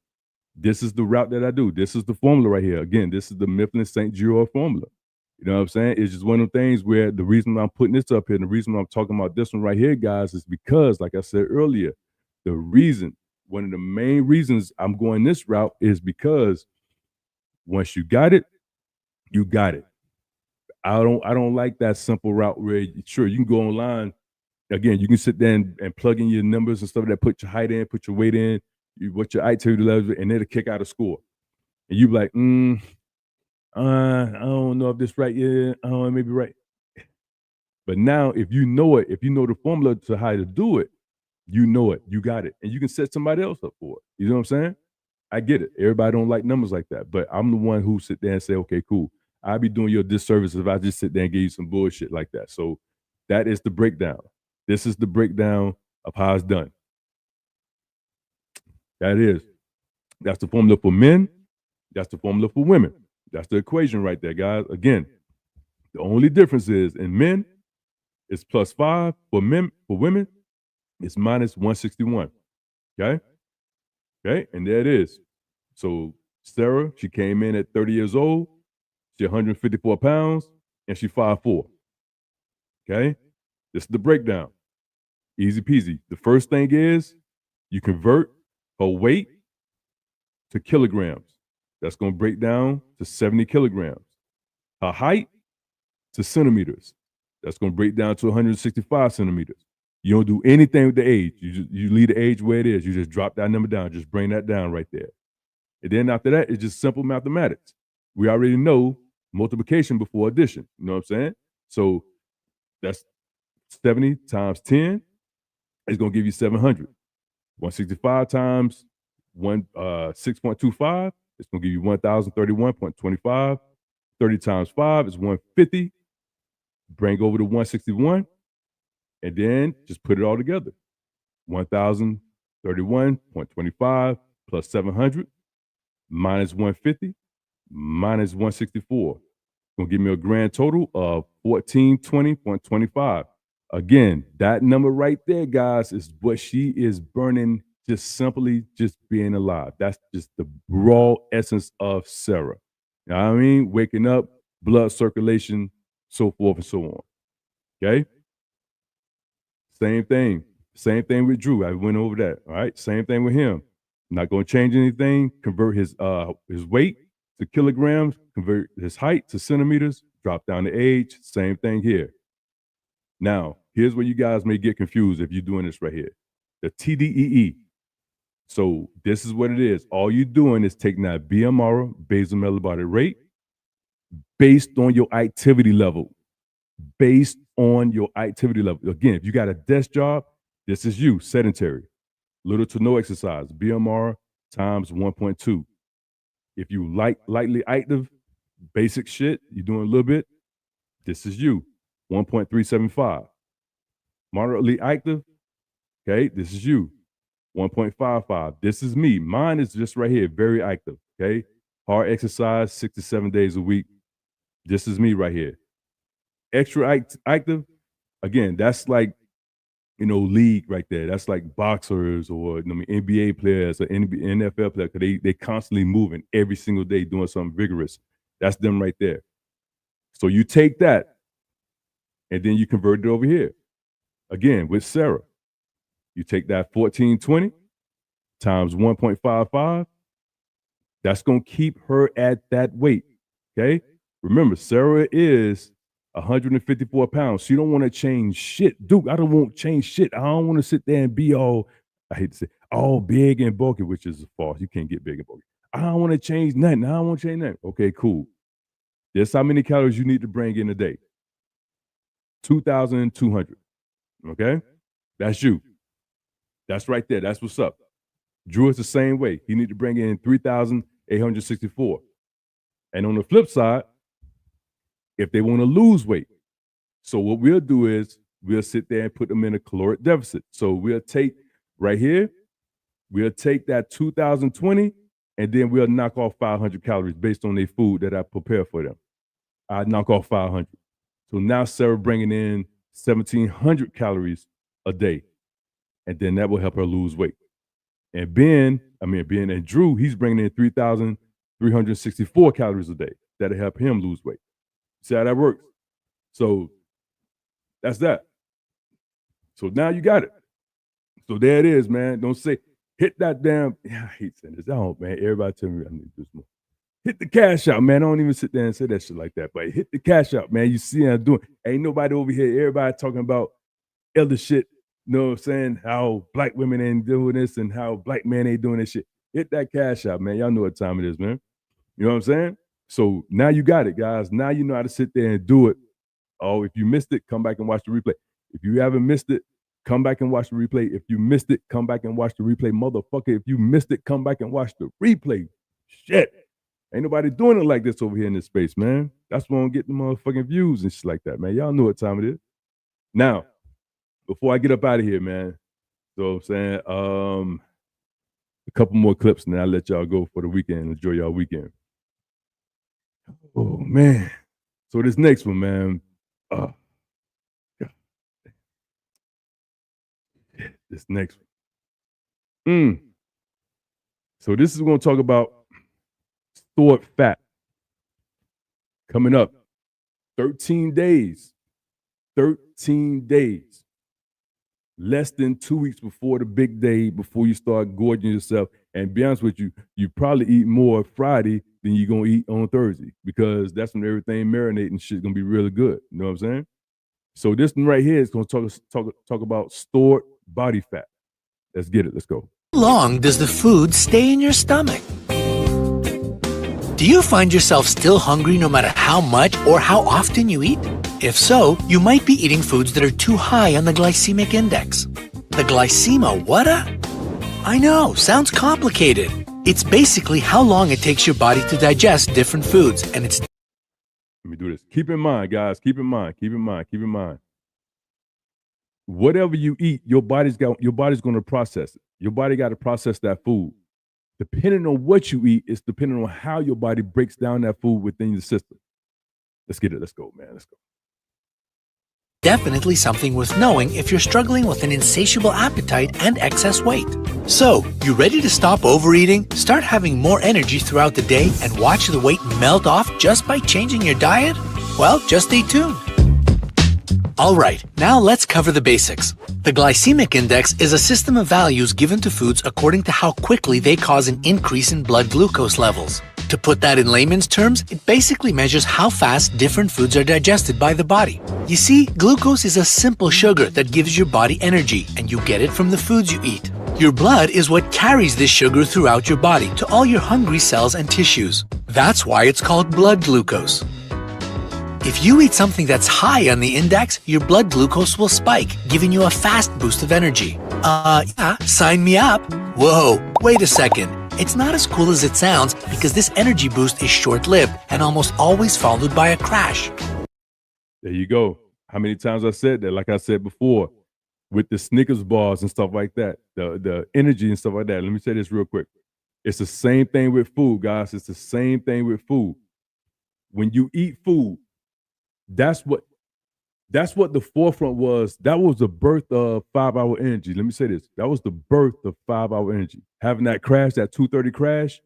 This is the route that I do. This is the formula right here. Again, this is the Mifflin St. Giro formula. You know what I'm saying? It's just one of the things where the reason I'm putting this up here and the reason I'm talking about this one right here, guys, is because, like I said earlier, one of the main reasons I'm going this route is because once you got it, you got it. I don't like that simple route where sure you can go online. Again, you can sit there and plug in your numbers and stuff like that, put your height in, put your weight in, what your activity level, and it'll kick out a score. And you be like, I don't know if this right. Yeah, I don't know, maybe right. But now if you know it, if you know the formula to how to do it, you know it, you got it. And you can set somebody else up for it. You know what I'm saying? I get it. Everybody don't like numbers like that. But I'm the one who sit there and say, okay, cool. I'll be doing you a disservice if I just sit there and give you some bullshit like that. So that is the breakdown. This is the breakdown of how it's done. That's the formula for men. That's the formula for women. That's the equation right there, guys. Again, the only difference is in men, it's +5. For women, it's -161. Okay? Okay, and there it is. So Sarah, she came in at 30 years old. She's 154 pounds, and she's 5'4". Okay? This is the breakdown. Easy peasy. The first thing is you convert her weight to kilograms. That's going to break down to 70 kilograms. Her height to centimeters. That's going to break down to 165 centimeters. You don't do anything with the age. You leave the age where it is. You just drop that number down. Just bring that down right there. And then after that, it's just simple mathematics. We already know multiplication before addition. You know what I'm saying? So that's 70 times 10 is going to give you 700. 165 times 6.25, it's going to give you 1,031.25. 30 times 5 is 150. Bring over to 161, and then just put it all together. 1,031.25 plus 700 minus 150 minus 164. It's going to give me a grand total of 1,420.25. Again, that number right there, guys, is what she is burning just simply just being alive. That's just the raw essence of Sarah. You know what I mean? Waking up, blood circulation, so forth and so on. Okay? Same thing. Same thing with Drew. I went over that. All right. Same thing with him. Not going to change anything. Convert his weight to kilograms. Convert his height to centimeters. Drop down the age. Same thing here. Now, here's where you guys may get confused if you're doing this right here. The TDEE. So this is what it is. All you're doing is taking that BMR, basal metabolic rate, based on your activity level. Based on your activity level. Again, if you got a desk job, this is you, sedentary. Little to no exercise. BMR times 1.2. If you lightly active, basic shit, you're doing a little bit, this is you, 1.375. Moderately active, okay, this is you, 1.55. This is me. Mine is just right here, very active, okay? Hard exercise, 6 to 7 days a week. This is me right here. Extra active, again, that's like, league right there. That's like boxers or NBA players or NFL players, because they constantly moving every single day doing something vigorous. That's them right there. So you take that and then you convert it over here. Again, with Sarah, you take that 1420 times 1.55. That's going to keep her at that weight, okay? Remember, Sarah is 154 pounds. She don't want to change shit. Duke, I don't want to change shit. I don't want to sit there and be all, I hate to say, all big and bulky, which is false. You can't get big and bulky. I don't want to change nothing. I don't want to change nothing. Okay, cool. That's how many calories you need to bring in a day. 2,200. Okay? That's you. That's right there. That's what's up. Drew is the same way. He need to bring in 3,864. And on the flip side, if they want to lose weight, so what we'll do is we'll sit there and put them in a caloric deficit. So we'll take right here, we'll take that 2,020, and then we'll knock off 500 calories based on their food that I prepare for them. I knock off 500. So now Sarah bringing in 1,700 calories a day, and then that will help her lose weight. And Ben, being a Drew, he's bringing in 3,364 calories a day. That'll help him lose weight. See how that works? So that's that. So now you got it. So there it is, man. Don't say, hit that damn, I hate saying this. Oh, man, everybody tell me I need to do this more. Hit the cash out, man. I don't even sit there and say that shit like that, but hit the cash out, man. You see how I'm doing. Ain't nobody over here. Everybody talking about other shit. You know what I'm saying? How black women ain't doing this and how black men ain't doing this shit. Hit that cash out, man. Y'all know what time it is, man. You know what I'm saying? So now you got it, guys. Now you know how to sit there and do it. Oh, if you missed it, come back and watch the replay. If you haven't missed it, come back and watch the replay. If you missed it, come back and watch the replay. Motherfucker, if you missed it, come back and watch the replay. Shit. Ain't nobody doing it like this over here in this space, man. That's why I'm getting the motherfucking views and shit like that, man. Y'all know what time it is. Now, before I get up out of here, man, so I'm saying, a couple more clips and then I'll let y'all go for the weekend. Enjoy y'all weekend. Oh, man. So this next one, man. This next one. So this is going to talk about stored fat. Coming up. 13 days. 13 days. Less than 2 weeks before the big day, before you start gorging yourself. And be honest with you, you probably eat more Friday than you're going to eat on Thursday because that's when everything marinating and shit going to be really good. You know what I'm saying? So this one right here is going to talk about stored body fat. Let's get it. Let's go.
How long does the food stay in your stomach? Do you find yourself still hungry no matter how much or how often you eat? If so, you might be eating foods that are too high on the glycemic index. The glycema whata? I know, sounds complicated. It's basically how long it takes your body to digest different foods, and it's...
Let me do this. Keep in mind, guys, keep in mind. Whatever you eat, your body's going to process it. Your body got to process that food. Depending on what you eat, it's depending on how your body breaks down that food within your system. Let's get it. Let's go, man. Let's go.
Definitely something worth knowing if you're struggling with an insatiable appetite and excess weight. So, you ready to stop overeating, start having more energy throughout the day, and watch the weight melt off just by changing your diet? Well, just stay tuned. Alright, now let's cover the basics. The glycemic index is a system of values given to foods according to how quickly they cause an increase in blood glucose levels. To put that in layman's terms, it basically measures how fast different foods are digested by the body. You see, glucose is a simple sugar that gives your body energy, and you get it from the foods you eat. Your blood is what carries this sugar throughout your body to all your hungry cells and tissues. That's why it's called blood glucose. If you eat something that's high on the index, your blood glucose will spike, giving you a fast boost of energy. Yeah, sign me up. Whoa, wait a second. It's not as cool as it sounds because this energy boost is short-lived and almost always followed by a crash.
There you go. How many times I said that? Like I said before, with the Snickers bars and stuff like that, the energy and stuff like that. Let me say this real quick. It's the same thing with food, guys. It's the same thing with food. When you eat food, that's what the forefront was. That was the birth of 5-hour energy. Let me say this. That was the birth of 5-hour energy. Having that crash, that 2:30 crash,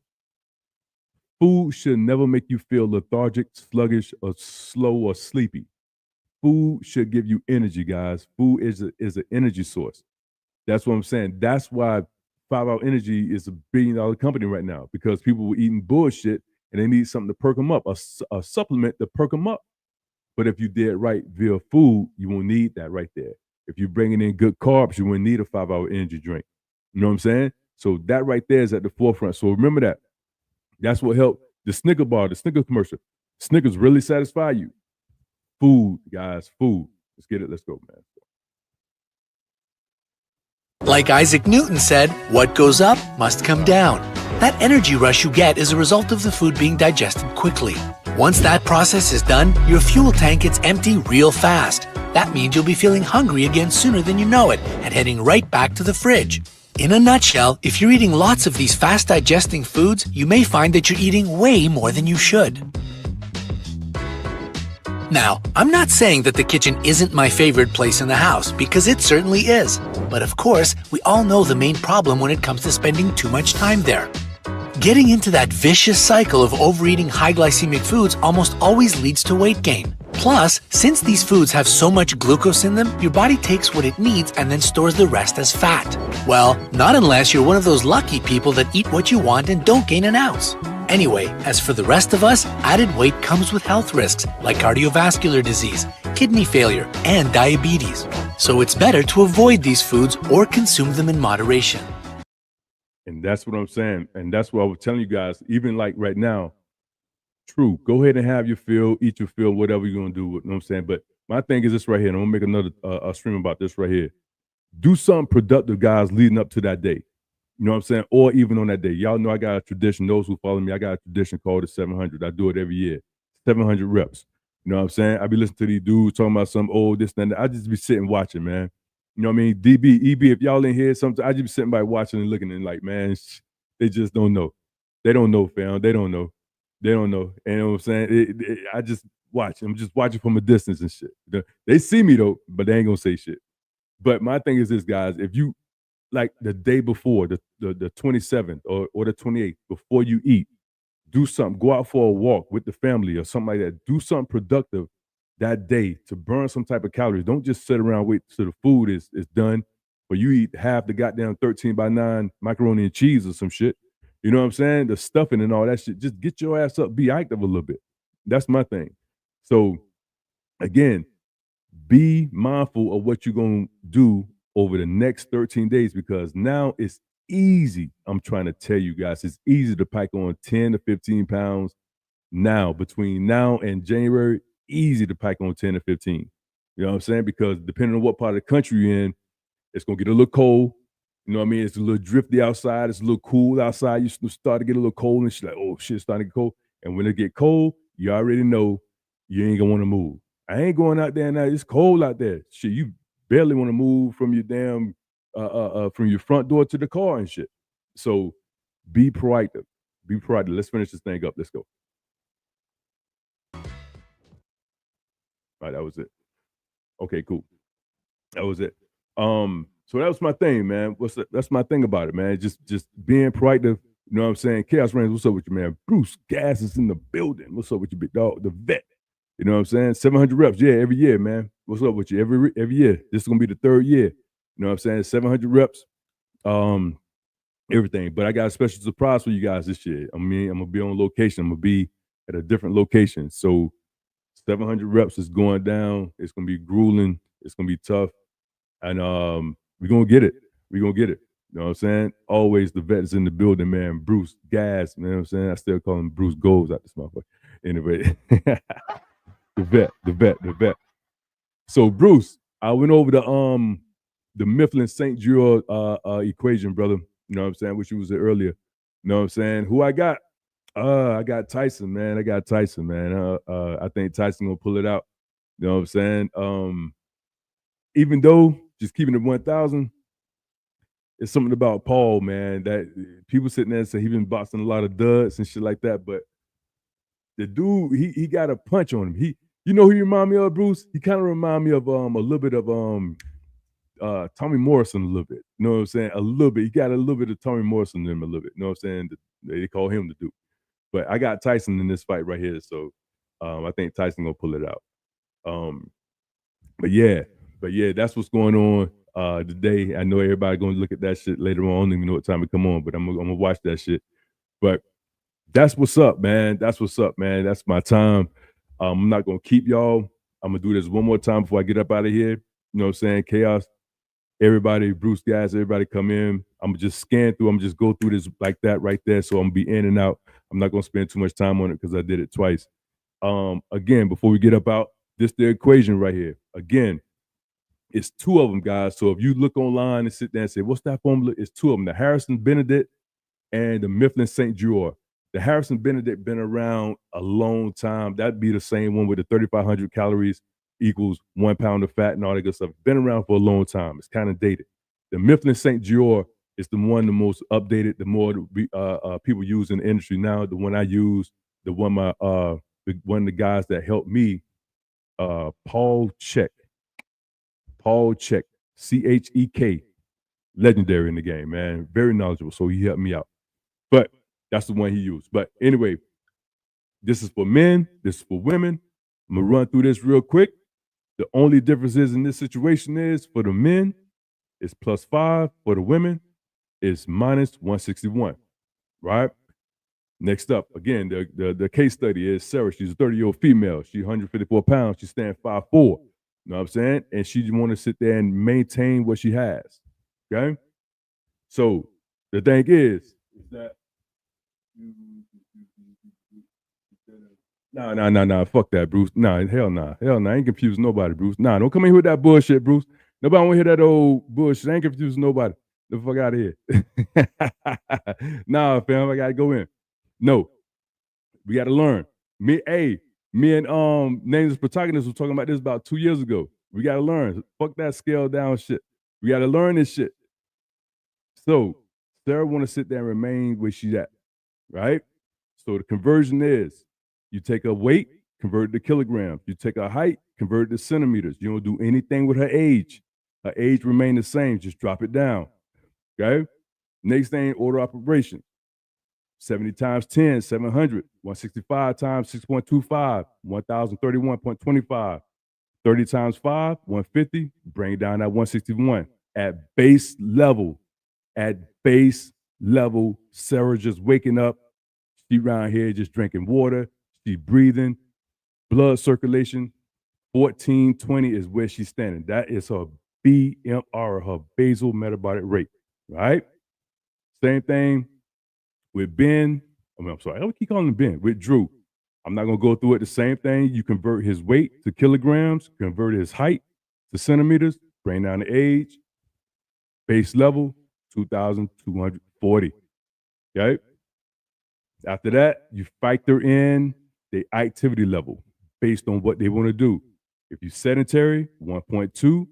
food should never make you feel lethargic, sluggish, or slow or sleepy. Food should give you energy, guys. Food is an energy source. That's what I'm saying. That's why 5-hour energy is $1 billion company right now, because people were eating bullshit and they need something to perk them up, a supplement to perk them up. But if you did right via food, you won't need that right there. If you're bringing in good carbs, you won't need a 5-hour energy drink. You know what I'm saying? So that right there is at the forefront. So remember that. That's what helped the Snicker bar, the Snickers commercial. Snickers really satisfy you. Food, guys, food. Let's get it. Let's go, man.
Like Isaac Newton said, what goes up must come down. That energy rush you get is a result of the food being digested quickly. Once that process is done, your fuel tank gets empty real fast. That means you'll be feeling hungry again sooner than you know it and heading right back to the fridge. In a nutshell, if you're eating lots of these fast-digesting foods, you may find that you're eating way more than you should. Now, I'm not saying that the kitchen isn't my favorite place in the house, because it certainly is. But of course, we all know the main problem when it comes to spending too much time there. Getting into that vicious cycle of overeating high glycemic foods almost always leads to weight gain. Plus, since these foods have so much glucose in them, your body takes what it needs and then stores the rest as fat. Well, not unless you're one of those lucky people that eat what you want and don't gain an ounce. Anyway, as for the rest of us, added weight comes with health risks like cardiovascular disease, kidney failure, and diabetes. So it's better to avoid these foods or consume them in moderation.
And that's what I'm saying. And that's what I was telling you guys, even like right now, true, go ahead and have your fill, eat your fill, whatever you're going to do. You know what I'm saying? But my thing is this right here, and I'm going to make another stream about this right here. Do something productive, guys, leading up to that day. You know what I'm saying? Or even on that day. Y'all know I got a tradition. Those who follow me, I got a tradition called the 700. I do it every year. 700 reps. You know what I'm saying? I be listening to these dudes talking about some old this and that. I just be sitting watching, man. You know what I mean? DB, EB, if y'all in here, sometimes I just be sitting by watching and looking and like, man, they just don't know. They don't know, fam. They don't know. They don't know. And you know what I'm saying? I just watch. I'm just watching from a distance and shit. They see me though, but they ain't gonna say shit. But my thing is this, guys. If you like the day before, the 27th or the 28th, before you eat, do something. Go out for a walk with the family or something like that. Do something productive that day to burn some type of calories. Don't just sit around wait till the food is done, or you eat half the goddamn 13x9 macaroni and cheese or some shit. You know what I'm saying? The stuffing and all that shit. Just get your ass up, be active a little bit. That's my thing. So again, be mindful of what you're going to do over the next 13 days, because now it's easy. I'm trying to tell you guys, it's easy to pack on 10 to 15 pounds now. Between now and January, easy to pack on 10 to 15. You know what I'm saying? Because depending on what part of the country you're in, it's going to get a little cold. You know what I mean? It's a little drifty outside. It's a little cool outside. You start to get a little cold and shit like, oh shit, it's starting to get cold. And when it get cold, you already know you ain't going to want to move. I ain't going out there now. It's cold out there. Shit, you barely want to move from your damn from your front door to the car and shit. So be proactive. Be proactive. Let's finish this thing up. Let's go. All right, that was it. Okay, cool. That was it. So that was my thing, man. That's my thing about it, man. Just being proactive. You know what I'm saying? Chaos Reigns, what's up with you, man? Bruce Gas is in the building. What's up with you, big dog? The vet. You know what I'm saying? 700 reps, yeah, every year, man. What's up with you? Every year. This is gonna be the third year. You know what I'm saying? 700 reps, everything. But I got a special surprise for you guys this year. I mean, I'm gonna be on location. I'm gonna be at a different location. So 700 reps is going down. It's gonna be grueling. It's gonna be tough, and we're gonna get it. We're gonna get it. You know what I'm saying? Always the vet is in the building, man. Bruce Gas, you know what I'm saying? I still call him Bruce Goals out this motherfucker. Anyway. The vet. So Bruce, I went over the Mifflin St. Geo equation, brother. You know what I'm saying? Which you was there earlier. You know what I'm saying? Who I got? I got Tyson, man. I think Tyson gonna pull it out. You know what I'm saying? Even though just keeping it 1,000, it's something about Paul, man. That people sitting there and say he been boxing a lot of duds and shit like that, but the dude, he got a punch on him. You know who he remind me of, Bruce? He kind of remind me of a little bit of Tommy Morrison a little bit. You know what I'm saying? A little bit. He got a little bit of Tommy Morrison in him a little bit. You know what I'm saying? They call him the dude. But I got Tyson in this fight right here, so I think Tyson gonna pull it out. But yeah, that's what's going on today. I know everybody gonna look at that shit later on. I don't even know what time it come on, but I'm gonna watch that shit. But that's what's up, man. That's what's up, man. That's my time. I'm not gonna keep y'all. I'm gonna do this one more time before I get up out of here. You know what I'm saying? Chaos. Everybody, Bruce guys, everybody come in. I'm gonna just scan through. I'm just go through this like that right there. So I'm gonna be in and out. I'm not gonna spend too much time on it because I did it twice. Again, before we get up out, this the equation right here. Again, it's two of them, guys. So if you look online and sit there and say, what's that formula? It's two of them, the Harrison Benedict and the Mifflin St. George. The Harrison Benedict been around a long time. That'd be the same one with the 3,500 calories equals 1 pound of fat and all that good stuff. Been around for a long time. It's kind of dated. The Mifflin St. George is the most updated, the more people use in the industry now. The one I use, one of the guys that helped me Paul Check. Paul Check. Chek. Legendary in the game, man. Very knowledgeable. So he helped me out. But that's the one he used. But anyway, this is for men. This is for women. I'm going to run through this real quick. The only difference is in this situation is for the men, it's +5. For the women, it's -161. Right? Next up, again, the case study is Sarah. She's a 30-year-old female. She's 154 pounds. She's standing 5'4". You know what I'm saying? And she want to sit there and maintain what she has. Okay? So the thing is that No. Fuck that, Bruce. Nah, hell nah. I ain't confusing nobody, Bruce. Nah, don't come in here with that bullshit, Bruce. Nobody want to hear that old bullshit. I ain't confusing nobody. The fuck out of here. Nah, fam, I gotta go in. No, we gotta learn. Me and Nameless Protagonist was talking about this about 2 years ago. We gotta learn. Fuck that scale down shit. We gotta learn this shit. So Sarah want to sit there and remain where she's at, right? So the conversion is you take her weight, convert it to kilograms. You take her height, convert it to centimeters. You don't do anything with her age. Her age remain the same. Just drop it down. Okay? Next thing, order operation. 70 times 10, 700. 165 times 6.25, 1,031.25. 30 times 5, 150. Bring it down at 161. At base level, Sarah just waking up. She around here just drinking water. She breathing. Blood circulation, 1420 is where she's standing. That is her BMR, her basal metabolic rate, right? Same thing with Ben. I'm sorry, I keep calling him Ben. With Drew, I'm not going to go through it. The same thing. You convert his weight to kilograms, convert his height to centimeters, bring down the age, base level, 2,240, okay? After that, you factor in the activity level based on what they want to do. If you're sedentary, 1.2.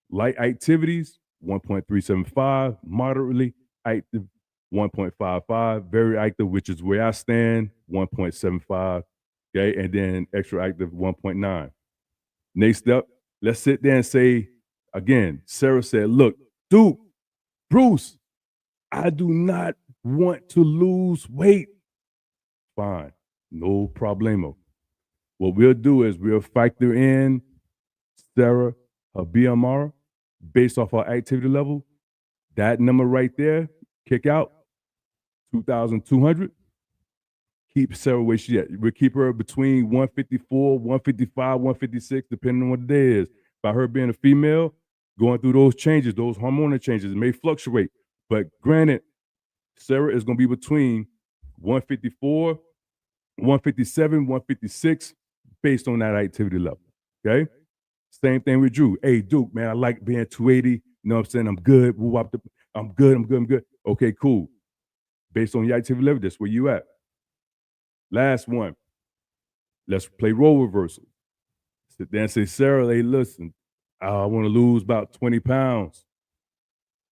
Light activities, 1.375. Moderately active, 1.55. Very active, which is where I stand, 1.75. Okay, and then extra active, 1.9. Next up, let's sit there and say, again, Sarah said, look, dude, Bruce, I do not want to lose weight. Fine, no problemo. What we'll do is we'll factor in Sarah, her BMR, based off her activity level. That number right there, kick out, 2,200. Keep Sarah where she at. We'll keep her between 154, 155, 156, depending on what the day is. By her being a female, going through those changes, those hormonal changes, it may fluctuate. But granted, Sarah is going to be between 154, 157, 156, based on that activity level, okay? Same thing with Drew. Hey, Duke, man, I like being 280. You know what I'm saying? I'm good. I'm good. Okay, cool. Based on your activity level, that's where you at. Last one. Let's play role reversal. Sit there and say, Sarah, hey, listen, I want to lose about 20 pounds.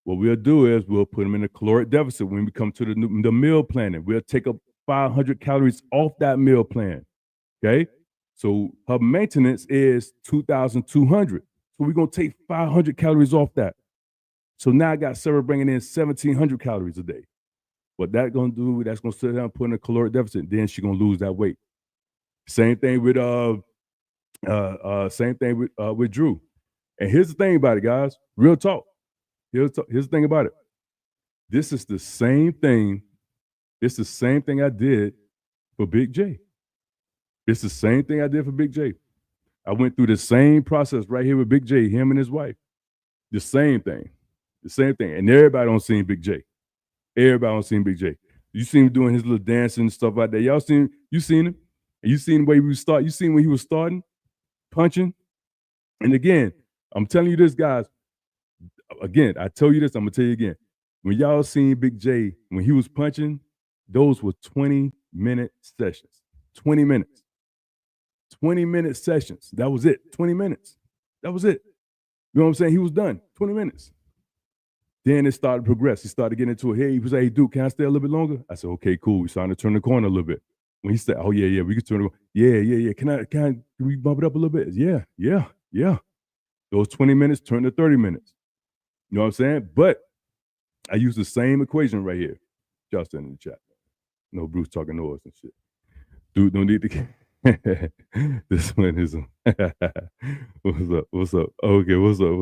What we'll do is we'll put them in a caloric deficit when we come to the meal planning. We'll take up 500 calories off that meal plan, okay? So her maintenance is 2,200. So we're going to take 500 calories off that. So now I got Sarah bringing in 1,700 calories a day. What that's going to do, that's going to sit down and put in a caloric deficit. Then she's going to lose that weight. Same thing with Drew. And here's the thing about it, guys. Real talk. Here's the thing about it. This is the same thing. It's the same thing I did for Big J. It's the same thing I did for Big J. I went through the same process right here with Big J, him and his wife. The same thing. And everybody don't see Big J. Everybody don't see Big J. You seen him doing his little dancing and stuff like that. You seen him. And you seen the way you seen when he was starting, punching. And again, I'm telling you this, guys. Again, I tell you this, I'm gonna tell you again. When y'all seen Big J, when he was punching, those were 20-minute sessions. 20 minutes. 20-minute sessions. That was it. 20 minutes. That was it. You know what I'm saying? He was done. 20 minutes. Then it started to progress. He started getting into it. Hey, he was like, hey, dude, can I stay a little bit longer? I said, okay, cool. We started to turn the corner a little bit. when he said, "Oh yeah, we can turn it on." Yeah. Can we bump it up a little bit? Yeah. Those 20 minutes turn to 30 minutes. You know what I'm saying? But I use the same equation right here. Just in the chat. No Bruce talking noise and shit. Dude, don't need to. This one is. What's up? Okay, what's up?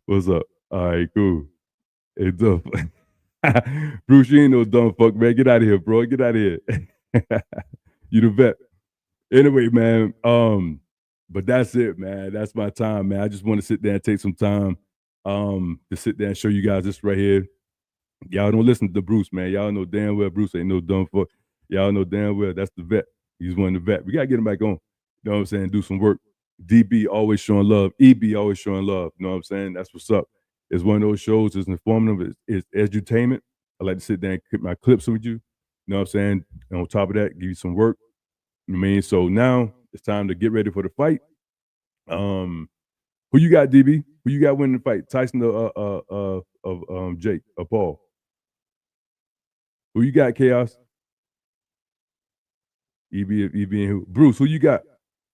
What's up? All right, cool. Hey, dumb. Bruce, you ain't no dumb fuck, man. Get out of here, bro. Get out of here. You the vet. Anyway, man. But that's it, man. That's my time, man. I just want to sit there and take some time to sit there and show you guys this right here. Y'all don't listen to Bruce, man. Y'all know damn well Bruce ain't no dumb fuck. Y'all know damn well that's the vet. He's one of the vet. We gotta get him back on. You know what I'm saying? Do some work. DB always showing love. EB always showing love. You know what I'm saying? That's what's up. It's one of those shows. It's informative. It's edutainment. I like to sit there and clip my clips with you. You know what I'm saying? And on top of that, give you some work. You know what I mean? So now it's time to get ready for the fight. Who you got, DB? Who you got winning the fight? Tyson of Jake or Paul? Who you got, Chaos? EB and who? Bruce, who you got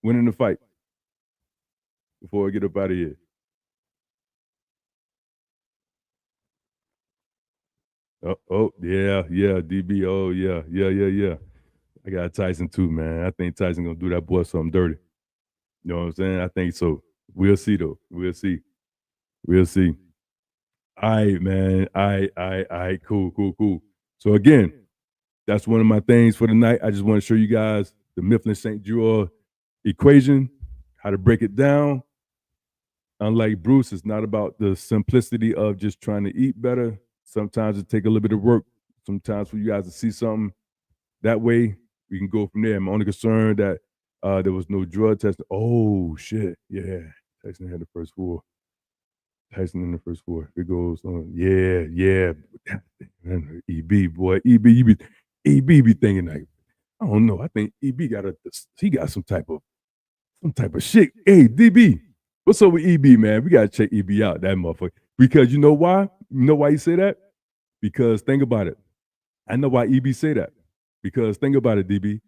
winning the fight? Before I get up out of here. Yeah, DB. Oh, yeah. I got Tyson too, man. I think Tyson gonna do that boy something dirty. You know what I'm saying? I think so. We'll see though. We'll see. All right, man. All right. Cool. So again, that's one of my things for the night. I just want to show you guys the Mifflin-St. Jean equation, how to break it down. Unlike Bruce, it's not about the simplicity of just trying to eat better. Sometimes it takes a little bit of work. Sometimes for you guys to see something that way, we can go from there. I'm only concerned that there was no drug testing. Oh, shit. Yeah. Tyson had the first four. Tyson in the first four. It goes on. Yeah. Man, EB, boy. EB be thinking like, I don't know. I think EB got some type of shit. Hey, DB, what's up with EB, man? We gotta check EB out, that motherfucker. Because you know why? You know why you say that? Because think about it. I know why EB say that. Because think about it, DB.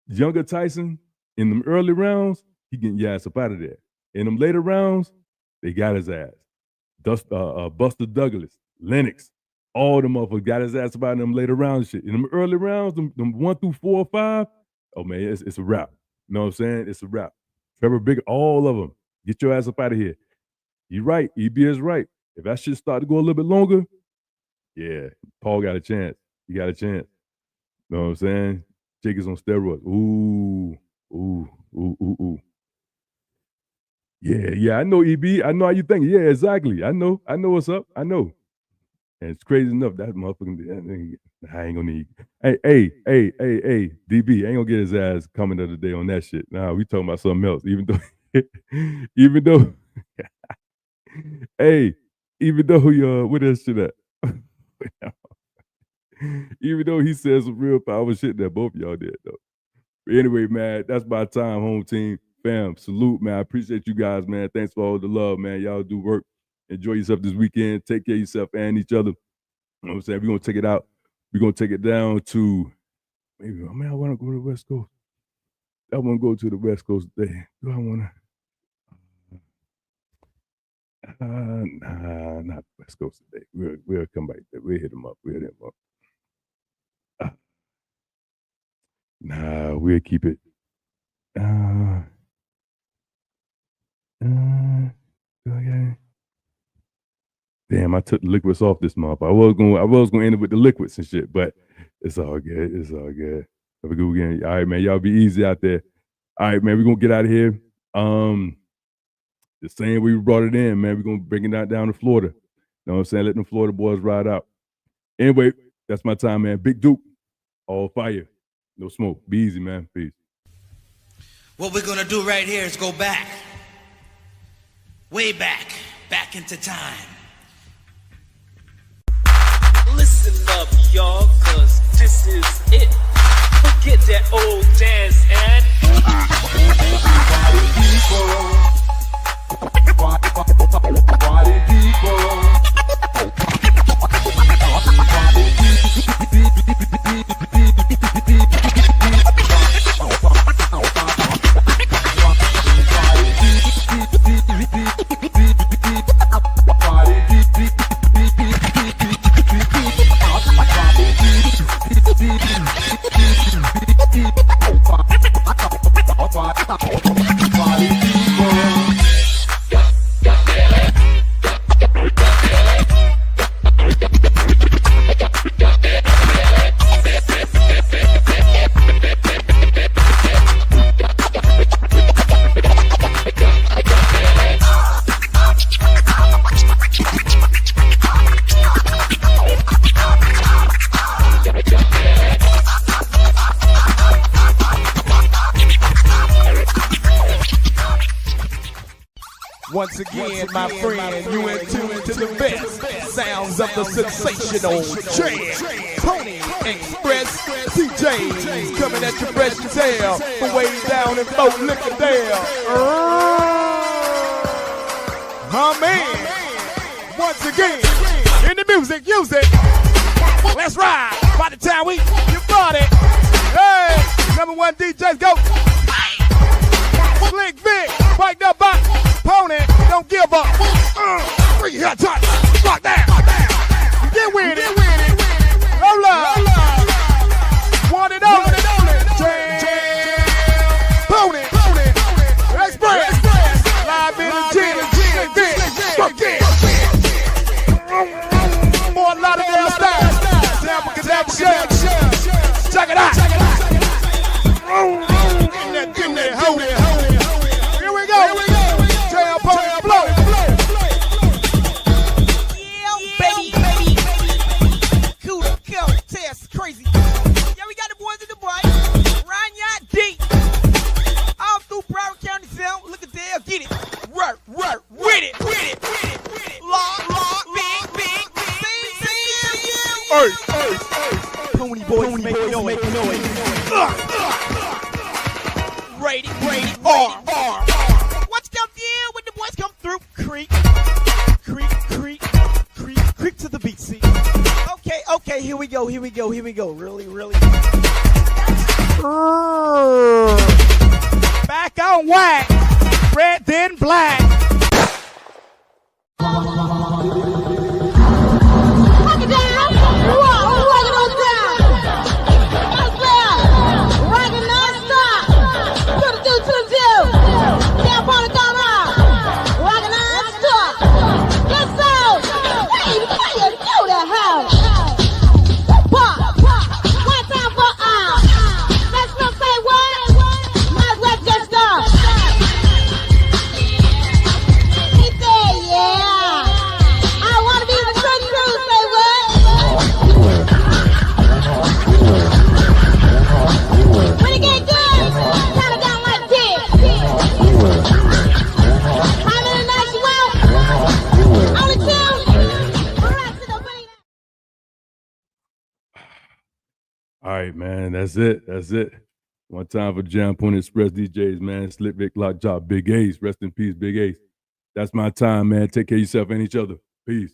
Younger Tyson, in them early rounds, he getting your ass up out of there. In them later rounds, they got his ass. Buster Douglas, Lennox, all them motherfuckers got his ass about in them later rounds shit. In them early rounds, them 1 through 4 or 5, oh man, it's a wrap. You know what I'm saying? It's a wrap. Trevor Big, all of them. Get your ass up out of here. You're right. EB is right. If that shit start to go a little bit longer, yeah, Paul got a chance. He got a chance. You know what I'm saying? Jake is on steroids. Ooh. Yeah, I know, EB. I know how you think. Yeah, exactly. I know what's up. I know. And it's crazy enough, that motherfucking, I ain't gonna need. Hey, DB, I ain't gonna get his ass coming the other day on that shit. Nah, we talking about something else. Even though, where that shit at? Even though he said some real power shit that both of y'all did, though. But anyway, man, that's my time, home team. Fam, salute, man. I appreciate you guys, man. Thanks for all the love, man. Y'all do work. Enjoy yourself this weekend. Take care of yourself and each other. You know what I'm saying? We're going to take it out. We're going to take it down to, maybe, I want to go to the West Coast. I want to go to the West Coast today. Do I want to? Nah, not West Coast today. We'll come back there. We'll hit them up. Nah, we'll keep it. Okay. Damn, I took the liquids off this month. I was gonna end it with the liquids and shit, but it's all good. Have a good weekend. All right, man. Y'all be easy out there. All right, man. We're gonna get out of here. The same way we brought it in, man. We're gonna bring it down to Florida. You know what I'm saying? Let them Florida boys ride out. Anyway, that's my time, man. Big Duke, all fire, no smoke. Be easy, man. Peace.
What we're gonna do right here is go back. Way back into time.
Listen up, y'all, cause this is it. Forget that old dance and party people.
Once again, my friend, you in tune to the best sounds of the sensational trend. Pony Express TJ coming at you fresh as hell from way down in Fort Lickadale. Man, once again, in the music, use it. Let's ride. By the time we you bought it. Hey, #1 DJs go. Slick Vic, biked up by Pony, don't give up. Free hot touch, lock down. Get with it. Roll up. Want it only. Pony, Express, live in the gym. Fuck it. More Lauderdale style. Sample connection. Check it out. Give that, hold it. Here we go. Jail Pony blow.
Yeah, baby. Cool to go. Test crazy. Yeah, we got the boys in the boy. Ranya D. All through Broward County Sound. Look at there. Get it. Work. With it. Law. Big.
Hey.
Pony boys make noise. Rated R. What's come down when the boys come through? Creek to the beat, see? Okay, here we go. Really.
Back on whack. Red then black.
Rock it down. Rock it on down. That's well. Rockin' non-stop. To the do. Down upon the camera. Rockin' non-stop. Let's go. Hey, what you do the hell? Pop. One time for all. Let's not say what. Might as well just stop. He said, yeah. I wanna be the sun crew. Say what? When it get good, count it down like this. How many nights you out? Only two. Relax to the beat.
All right, man. That's it. One time for Jam Point Express DJs, man. Slick Vic Lock Job, Big Ace. Rest in peace, Big Ace. That's my time, man. Take care of yourself and each other. Peace.